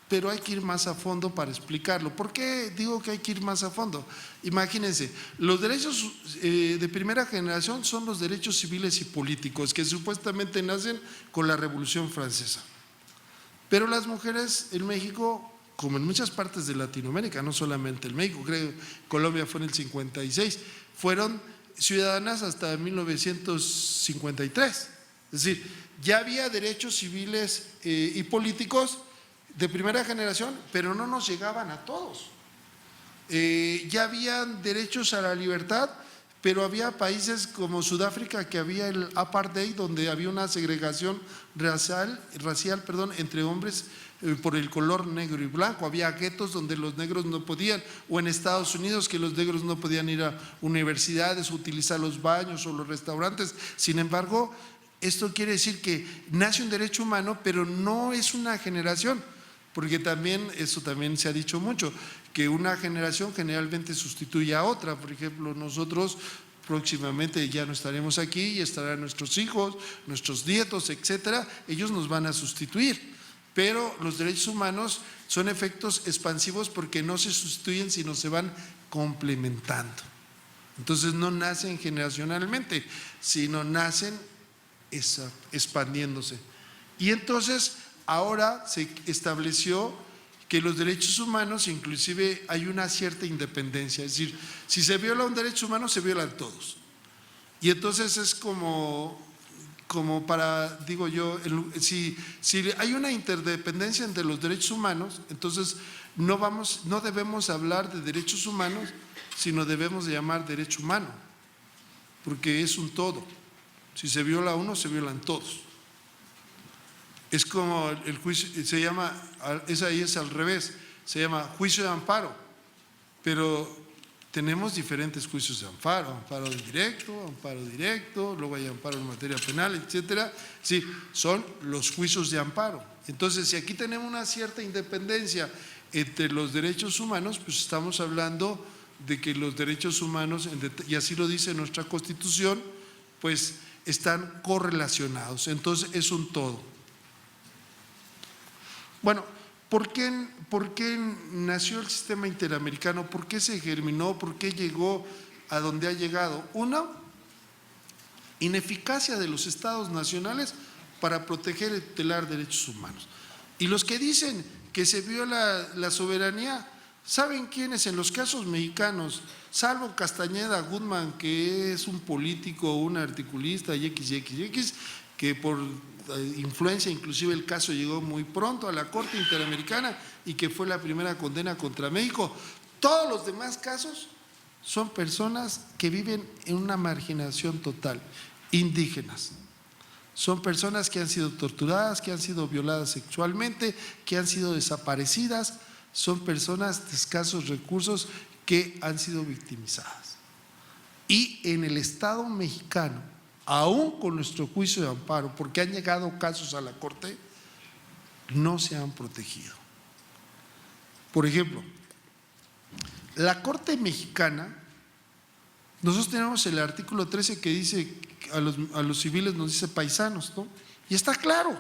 [SPEAKER 2] pero hay que ir más a fondo para explicarlo. ¿Por qué digo que hay que ir más a fondo? Imagínense, los derechos de primera generación son los derechos civiles y políticos que supuestamente nacen con la Revolución Francesa. Pero las mujeres en México, como en muchas partes de Latinoamérica, no solamente en México, creo que Colombia fue en el 56, fueron ciudadanas hasta 1953. Es decir, ya había derechos civiles y políticos de primera generación, pero no nos llegaban a todos. Ya habían derechos a la libertad, pero había países como Sudáfrica que había el apartheid, donde había una segregación racial entre hombres por el color negro y blanco. Había guetos donde los negros no podían, o en Estados Unidos que los negros no podían ir a universidades, utilizar los baños o los restaurantes. Sin embargo, esto quiere decir que nace un derecho humano, pero no es una generación. Porque también, eso también se ha dicho mucho, que una generación generalmente sustituye a otra. Por ejemplo, nosotros próximamente ya no estaremos aquí y estarán nuestros hijos, nuestros nietos, etcétera. Ellos nos van a sustituir. Pero los derechos humanos son efectos expansivos porque no se sustituyen, sino se van complementando. Entonces no nacen generacionalmente, sino nacen expandiéndose. Y entonces ahora se estableció que los derechos humanos inclusive hay una cierta independencia, es decir, si se viola un derecho humano se violan todos. Y entonces es como para, digo yo, si hay una interdependencia entre los derechos humanos, entonces no debemos hablar de derechos humanos, sino debemos de llamar derecho humano, porque es un todo. Si se viola uno, se violan todos. Es como el juicio, se llama, ahí es al revés, se llama juicio de amparo, pero tenemos diferentes juicios de amparo, amparo directo, luego hay amparo en materia penal, etcétera. Sí, son los juicios de amparo. Entonces, si aquí tenemos una cierta independencia entre los derechos humanos, pues estamos hablando de que los derechos humanos, y así lo dice nuestra Constitución, pues están correlacionados, entonces es un todo. Bueno, ¿por qué nació el sistema interamericano? ¿Por qué se germinó? ¿Por qué llegó a donde ha llegado? Una, ineficacia de los estados nacionales para proteger y tutelar derechos humanos. Y los que dicen que se viola la soberanía, ¿saben quiénes en los casos mexicanos? Salvo Castañeda Guzmán, que es un político, un articulista y XXX, que por influencia, inclusive el caso llegó muy pronto a la Corte Interamericana y que fue la primera condena contra México. Todos los demás casos son personas que viven en una marginación total, indígenas. Son personas que han sido torturadas, que han sido violadas sexualmente, que han sido desaparecidas, son personas de escasos recursos que han sido victimizadas. Y en el Estado mexicano, aún con nuestro juicio de amparo, porque han llegado casos a la Corte, no se han protegido. Por ejemplo, la Corte mexicana, nosotros tenemos el artículo 13 que dice a los civiles nos dice paisanos, ¿no? Y está claro,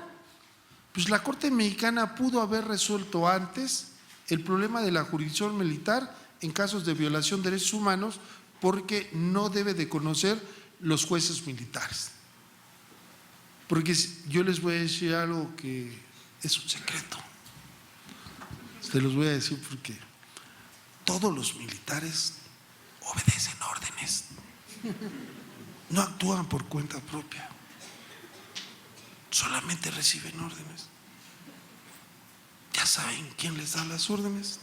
[SPEAKER 2] pues la Corte mexicana pudo haber resuelto antes el problema de la jurisdicción militar en casos de violación de derechos humanos, porque no debe de conocer los jueces militares. Porque yo les voy a decir algo que es un secreto. Se los voy a decir porque todos los militares obedecen órdenes, no actúan por cuenta propia, solamente reciben órdenes. ¿Ya saben quién les da las órdenes?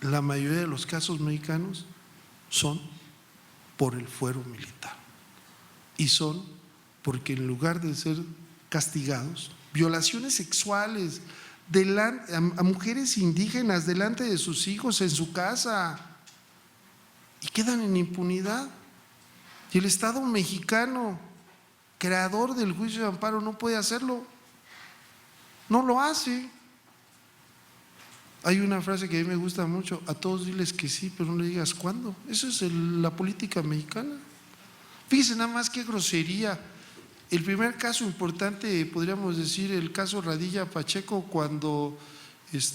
[SPEAKER 2] La mayoría de los casos mexicanos son por el fuero militar y son porque en lugar de ser castigados, violaciones sexuales a mujeres indígenas delante de sus hijos en su casa, y quedan en impunidad. Y el Estado mexicano, creador del juicio de amparo, no puede hacerlo, no lo hace. Hay una frase que a mí me gusta mucho: a todos diles que sí, pero no le digas cuándo. Eso es la política mexicana. Fíjense nada más qué grosería. El primer caso importante, podríamos decir, el caso Radilla Pacheco, cuando,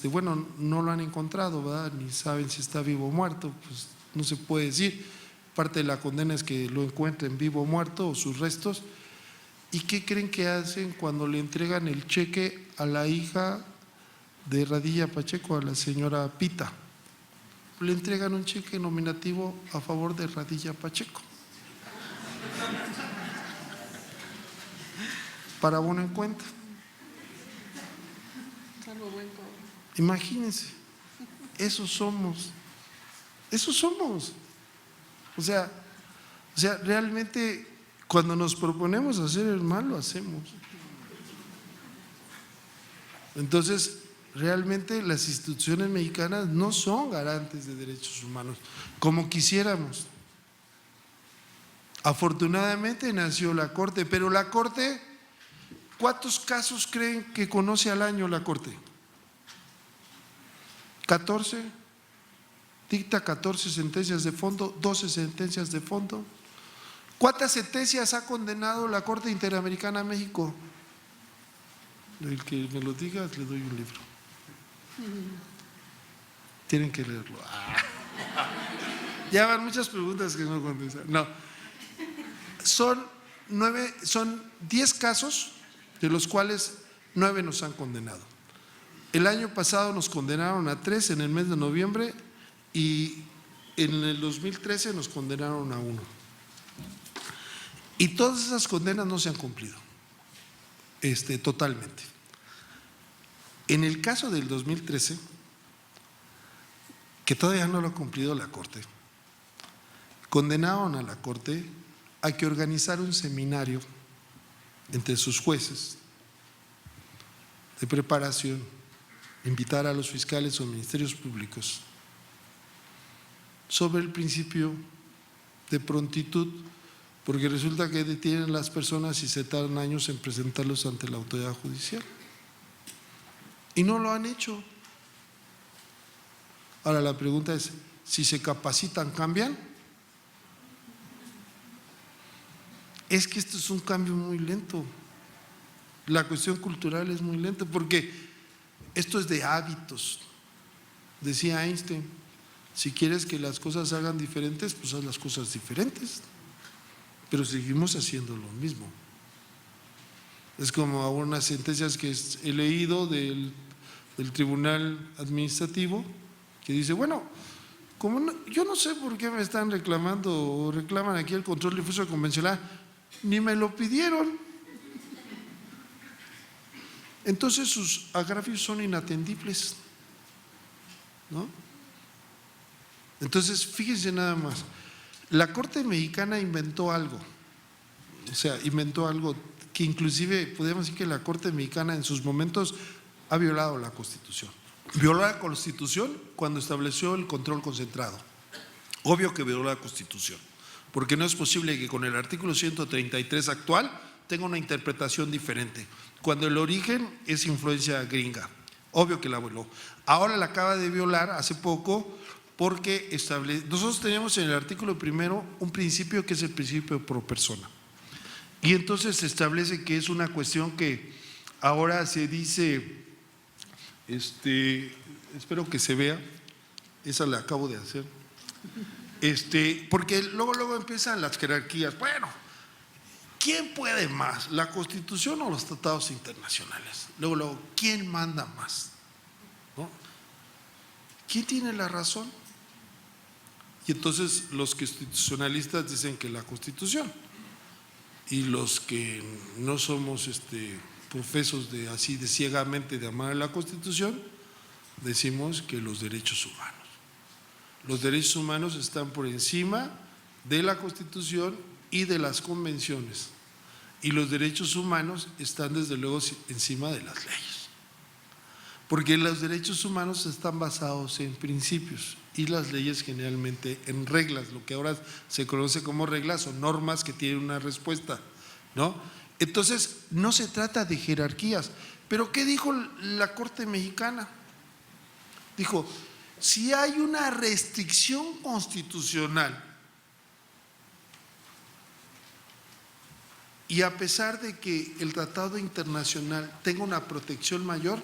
[SPEAKER 2] bueno, no lo han encontrado, ¿verdad? Ni saben si está vivo o muerto, pues no se puede decir. Parte de la condena es que lo encuentren vivo o muerto o sus restos. ¿Y qué creen que hacen cuando le entregan el cheque a la hija de Radilla Pacheco, a la señora Pita? Le entregan un cheque nominativo a favor de Radilla Pacheco para abono en cuenta. Imagínense, esos somos. O sea, realmente cuando nos proponemos hacer el mal, lo hacemos. Entonces, realmente las instituciones mexicanas no son garantes de derechos humanos, como quisiéramos. Afortunadamente nació la Corte, pero la Corte, ¿cuántos casos creen que conoce al año la Corte? 14, dicta 14 sentencias de fondo, 12 sentencias de fondo. ¿Cuántas sentencias ha condenado la Corte Interamericana a México? El que me lo diga, le doy un libro. Tienen que leerlo. Ya van muchas preguntas que no contestan. No, son 10 casos, de los cuales 9 nos han condenado. El año pasado nos condenaron a 3 en el mes de noviembre y en el 2013 nos condenaron a 1. Y todas esas condenas no se han cumplido totalmente. En el caso del 2013, que todavía no lo ha cumplido la Corte, condenaron a la Corte a que organizara un seminario entre sus jueces de preparación, invitar a los fiscales o ministerios públicos sobre el principio de prontitud, porque resulta que detienen a las personas y se tardan años en presentarlos ante la autoridad judicial. Y no lo han hecho. Ahora la pregunta es, si se capacitan, ¿cambian? Es que esto es un cambio muy lento. La cuestión cultural es muy lenta, porque esto es de hábitos. Decía Einstein, si quieres que las cosas se hagan diferentes, pues haz las cosas diferentes. Pero seguimos haciendo lo mismo. Es como algunas sentencias que he leído del Tribunal Administrativo que dice, bueno, yo no sé por qué me están reclamando o reclaman aquí el control difuso convencional, ni me lo pidieron. Entonces sus agravios son inatendibles, ¿no? Entonces fíjense nada más, la Corte Mexicana inventó algo, que inclusive podemos decir que la Corte Mexicana en sus momentos ha violado la Constitución. Violó la Constitución cuando estableció el control concentrado. Obvio que violó la Constitución, porque no es posible que con el artículo 133 actual tenga una interpretación diferente, cuando el origen es influencia gringa. Obvio que la violó. Ahora la acaba de violar hace poco, porque nosotros teníamos en el artículo primero un principio que es el principio pro persona. Y entonces se establece que es una cuestión que ahora se dice, espero que se vea, esa la acabo de hacer, porque luego empiezan las jerarquías. Bueno, ¿quién puede más? ¿La Constitución o los tratados internacionales? Luego, ¿quién manda más? ¿No? ¿Quién tiene la razón? Y entonces los constitucionalistas dicen que la Constitución, y los que no somos profesos de ciegamente de amar a la Constitución, decimos que los derechos humanos. Los derechos humanos están por encima de la Constitución y de las convenciones, y los derechos humanos están desde luego encima de las leyes, porque los derechos humanos están basados en principios y las leyes generalmente en reglas, lo que ahora se conoce como reglas o normas que tienen una respuesta, ¿no? Entonces no se trata de jerarquías. Pero ¿qué dijo la Corte Mexicana? Dijo, si hay una restricción constitucional Y a pesar de que el tratado internacional tenga una protección mayor,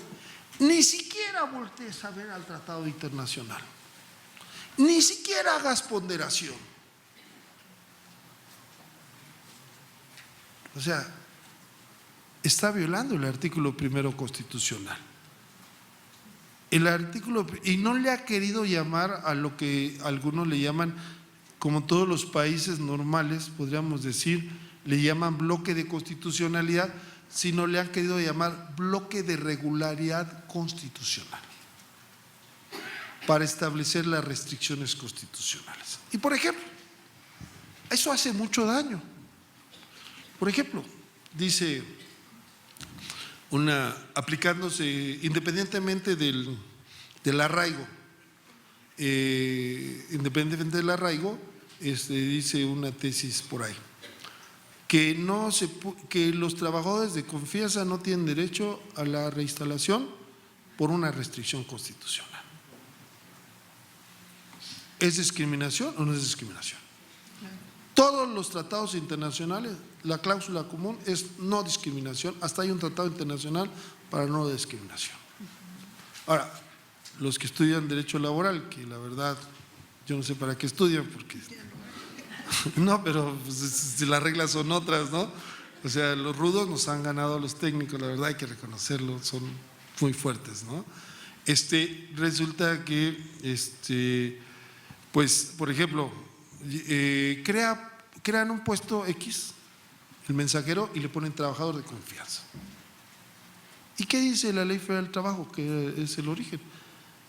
[SPEAKER 2] ni siquiera voltees a ver al tratado internacional. Ni siquiera hagas ponderación. O sea, está violando el artículo primero constitucional. El artículo, y no le ha querido llamar a lo que algunos le llaman, como todos los países normales, podríamos decir, le llaman bloque de constitucionalidad, sino le han querido llamar bloque de regularidad constitucional para establecer las restricciones constitucionales. Y por ejemplo, eso hace mucho daño. Por ejemplo, dice aplicándose independientemente del arraigo, independientemente del arraigo, dice una tesis por ahí, que los trabajadores de confianza no tienen derecho a la reinstalación por una restricción constitucional. ¿Es discriminación o no es discriminación? Todos los tratados internacionales, la cláusula común es no discriminación, hasta hay un tratado internacional para no discriminación. Ahora, los que estudian derecho laboral, que la verdad yo no sé para qué estudian, porque no, pero pues, las reglas son otras, ¿no? O sea, los rudos nos han ganado a los técnicos, la verdad hay que reconocerlo, son muy fuertes, ¿no? Resulta que, pues, por ejemplo, crean un puesto X, el mensajero, y le ponen trabajador de confianza. ¿Y qué dice la Ley Federal del Trabajo, que es el origen?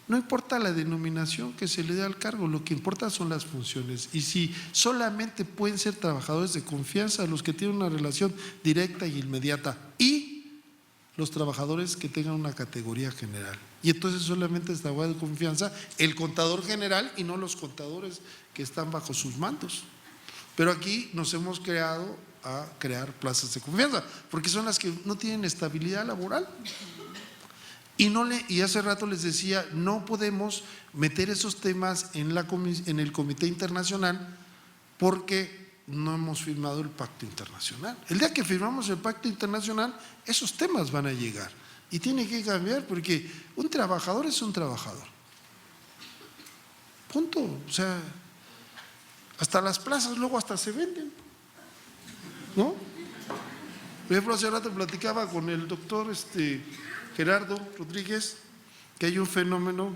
[SPEAKER 2] No importa la denominación que se le dé al cargo, lo que importa son las funciones. Y si solamente pueden ser trabajadores de confianza los que tienen una relación directa y inmediata, y los trabajadores que tengan una categoría general. Y entonces solamente es trabajador de confianza el contador general y no los contadores que están bajo sus mandos. Pero aquí nos hemos creado a crear plazas de confianza, porque son las que no tienen estabilidad laboral. Y hace rato les decía, no podemos meter esos temas en el Comité Internacional porque no hemos firmado el Pacto Internacional. El día que firmamos el Pacto Internacional, esos temas van a llegar y tiene que cambiar, porque un trabajador es un trabajador. Punto. O sea, hasta las plazas luego hasta se venden, ¿no? Por ejemplo, hace rato platicaba con el doctor Gerardo Rodríguez, que hay un fenómeno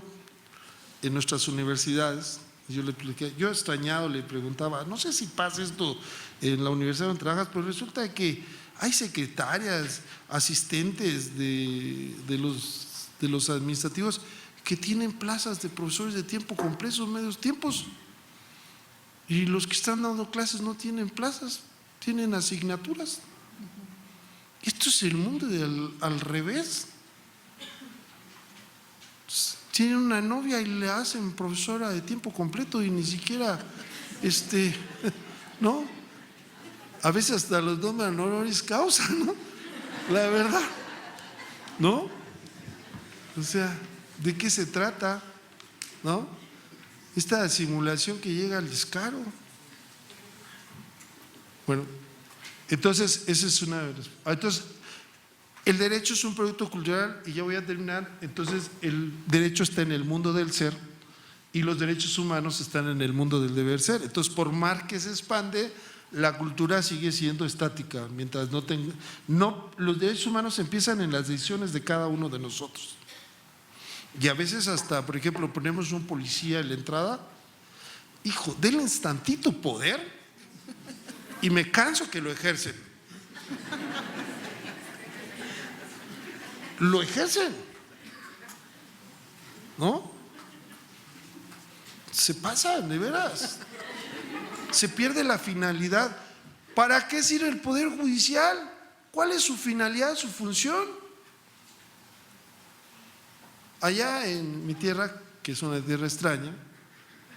[SPEAKER 2] en nuestras universidades. Yo le expliqué, yo extrañado le preguntaba, no sé si pasa esto en la universidad donde trabajas, pero resulta que hay secretarias, asistentes de los administrativos que tienen plazas de profesores de tiempo completo, medios tiempos, y los que están dando clases no tienen plazas, tienen asignaturas. Esto es el mundo al revés. Tienen una novia y le hacen profesora de tiempo completo y ni siquiera, ¿no? A veces hasta los nombran honoris causa, ¿no? La verdad, ¿no? O sea, ¿de qué se trata? ¿No? Esta simulación que llega al descaro. Bueno, entonces, esa es una de las… Entonces, el derecho es un producto cultural, y ya voy a terminar. Entonces, el derecho está en el mundo del ser y los derechos humanos están en el mundo del deber ser. Entonces, por más que se expande, la cultura sigue siendo estática. Mientras los derechos humanos empiezan en las decisiones de cada uno de nosotros. Y a veces hasta, por ejemplo, ponemos un policía en la entrada, hijo, denle tantito poder y me canso que lo ejercen. Lo ejercen, ¿no? Se pasan, de veras. Se pierde la finalidad. ¿Para qué sirve el Poder Judicial? ¿Cuál es su finalidad, su función? Allá en mi tierra, que es una tierra extraña,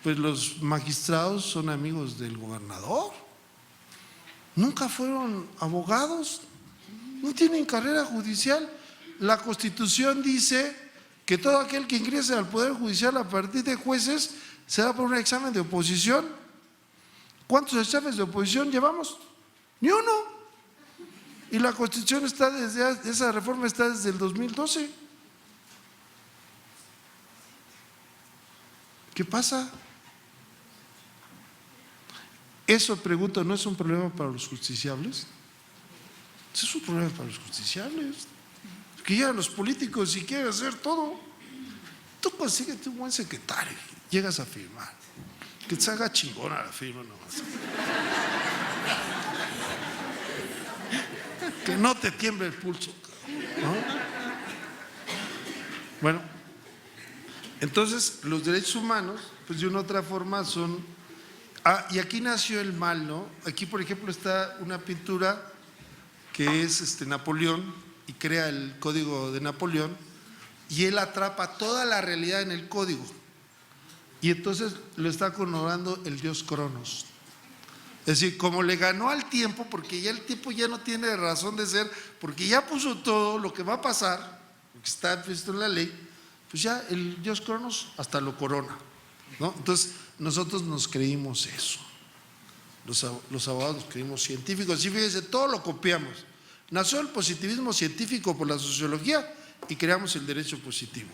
[SPEAKER 2] pues los magistrados son amigos del gobernador. Nunca fueron abogados, no tienen carrera judicial. La Constitución dice que todo aquel que ingrese al Poder Judicial a partir de jueces será por un examen de oposición. ¿Cuántos exámenes de oposición llevamos? Ni uno. Y la Constitución esa reforma está desde el 2012. ¿Qué pasa? Eso, pregunto, ¿no es un problema para los justiciables? Eso es un problema para los justiciables. Que llegan los políticos y quieren hacer todo. Tú consíguete un buen secretario, llegas a firmar. Que te haga chingona la firma nomás. Que no te tiemble el pulso, ¿no? Bueno, entonces los derechos humanos, pues de una u otra forma son… y aquí nació el mal, ¿no? Aquí, por ejemplo, está una pintura que es Napoleón y crea el código de Napoleón y él atrapa toda la realidad en el código y entonces lo está conmemorando el dios Cronos. Es decir, como le ganó al tiempo, porque ya el tiempo ya no tiene razón de ser, porque ya puso todo lo que va a pasar, que está previsto en la ley, pues ya el dios Cronos hasta lo corona, ¿no? Entonces nosotros nos creímos eso, los abogados nos creímos científicos, y fíjense, todo lo copiamos. Nació el positivismo científico por la sociología y creamos el derecho positivo.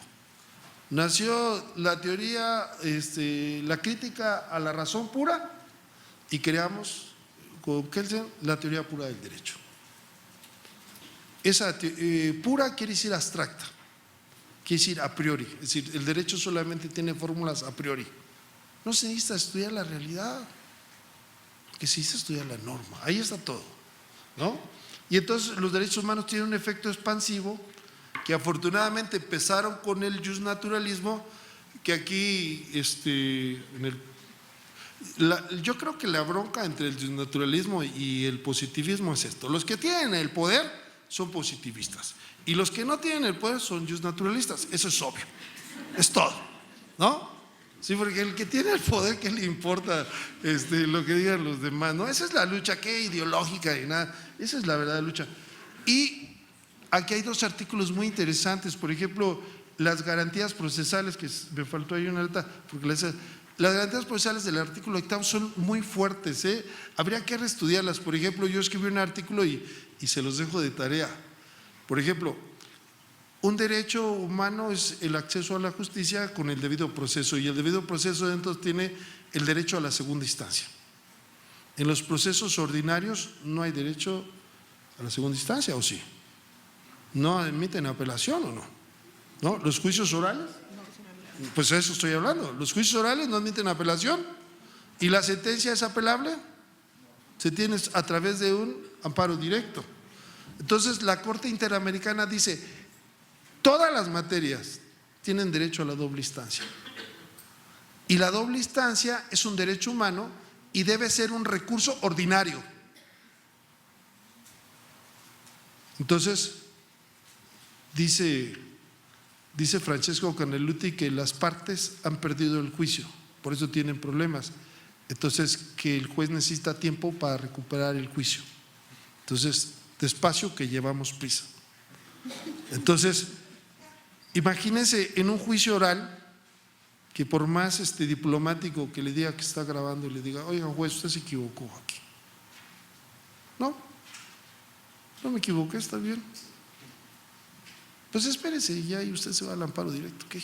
[SPEAKER 2] Nació la teoría, la crítica a la razón pura y creamos con Kelsen la teoría pura del derecho. Esa pura quiere decir abstracta, quiere decir a priori, es decir, el derecho solamente tiene fórmulas a priori. No se necesita estudiar la realidad, que se necesita estudiar la norma, ahí está todo, ¿no? Y entonces los derechos humanos tienen un efecto expansivo que afortunadamente empezaron con el justnaturalismo, que aquí yo creo que la bronca entre el justnaturalismo y el positivismo es esto: los que tienen el poder son positivistas y los que no tienen el poder son justnaturalistas. Eso es obvio, es todo, ¿no? Sí, porque el que tiene el poder, ¿qué le importa lo que digan los demás? ¿No? Esa es la lucha, que ideológica y nada, esa es la verdadera lucha. Y aquí hay dos artículos muy interesantes, por ejemplo, las garantías procesales, que me faltó ahí una letra, porque las garantías procesales del artículo 8 son muy fuertes, habría que reestudiarlas. Por ejemplo, yo escribí un artículo y se los dejo de tarea. Por ejemplo, un derecho humano es el acceso a la justicia con el debido proceso, y el debido proceso dentro tiene el derecho a la segunda instancia. En los procesos ordinarios no hay derecho a la segunda instancia, ¿o sí? ¿No admiten apelación o no? ¿No? ¿Los juicios orales? Pues eso estoy hablando. Los juicios orales no admiten apelación. ¿Y la sentencia es apelable? Se tiene a través de un amparo directo. Entonces la Corte Interamericana dice: todas las materias tienen derecho a la doble instancia. Y la doble instancia es un derecho humano y debe ser un recurso ordinario. Entonces, dice Francesco Caneluti que las partes han perdido el juicio, por eso tienen problemas. Entonces, que el juez necesita tiempo para recuperar el juicio. Entonces, despacio, que llevamos prisa. Entonces, imagínense en un juicio oral que por más diplomático que le diga que está grabando y le diga: oigan, juez, usted se equivocó aquí. No me equivoqué, está bien. Pues espérese ya y usted se va al amparo directo, ¿qué?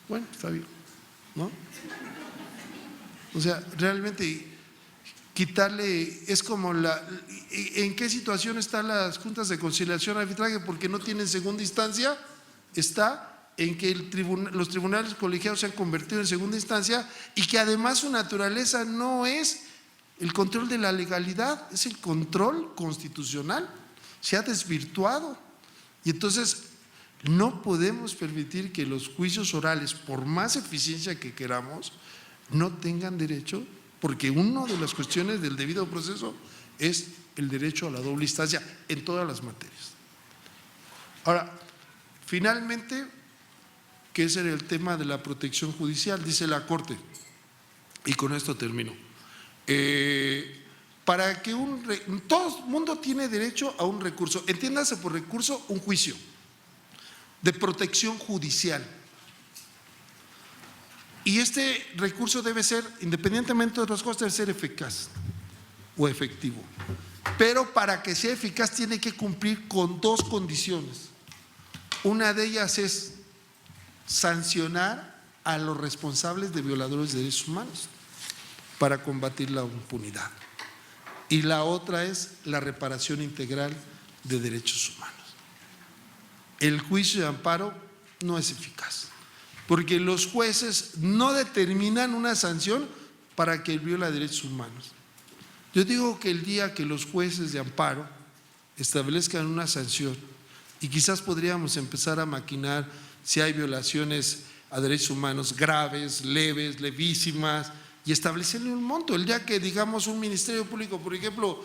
[SPEAKER 2] Bueno, está bien, ¿no? O sea, realmente quitarle, es como ¿en qué situación están las juntas de conciliación y arbitraje? Porque no tienen segunda instancia. Está en que los tribunales colegiados se han convertido en segunda instancia y que además su naturaleza no es el control de la legalidad, es el control constitucional. Se ha desvirtuado y entonces no podemos permitir que los juicios orales, por más eficiencia que queramos, no tengan derecho, porque una de las cuestiones del debido proceso es el derecho a la doble instancia en todas las materias. Ahora, finalmente, que ese era el tema de la protección judicial, dice la Corte, y con esto termino. Para que todo el mundo tiene derecho a un recurso, entiéndase por recurso un juicio de protección judicial, y este recurso debe ser, independientemente de otras cosas, debe ser eficaz o efectivo. pero para que sea eficaz tiene que cumplir con dos condiciones. Una de ellas es sancionar a los responsables de violadores de derechos humanos para combatir la impunidad. Y la otra es la reparación integral de derechos humanos. El juicio de amparo no es eficaz, porque los jueces no determinan una sanción para que viola derechos humanos. Yo digo que el día que los jueces de amparo establezcan una sanción, y quizás podríamos empezar a maquinar si hay violaciones a derechos humanos graves, leves, levísimas, y establecerle un monto. El día que digamos un ministerio público, por ejemplo,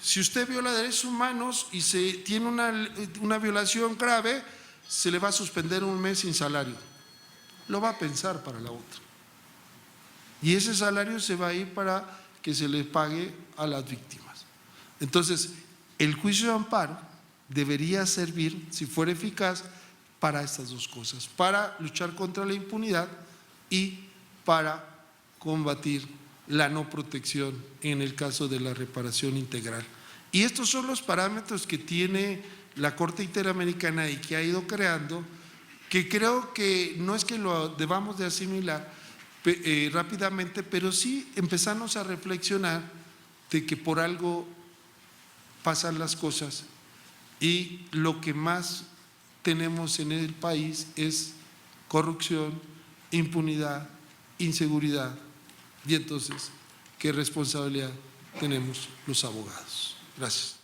[SPEAKER 2] si usted viola derechos humanos y se tiene una violación grave, se le va a suspender un mes sin salario. Lo va a pensar para la otra. Y ese salario se va a ir para que se le pague a las víctimas. Entonces, el juicio de amparo debería servir, si fuera eficaz, para estas dos cosas, para luchar contra la impunidad y para combatir la no protección en el caso de la reparación integral. Y estos son los parámetros que tiene la Corte Interamericana y que ha ido creando, que creo que no es que lo debamos de asimilar rápidamente, pero sí empezamos a reflexionar de que por algo pasan las cosas y lo que más tenemos en el país es corrupción, impunidad, inseguridad. Y entonces, ¿qué responsabilidad tenemos los abogados? Gracias.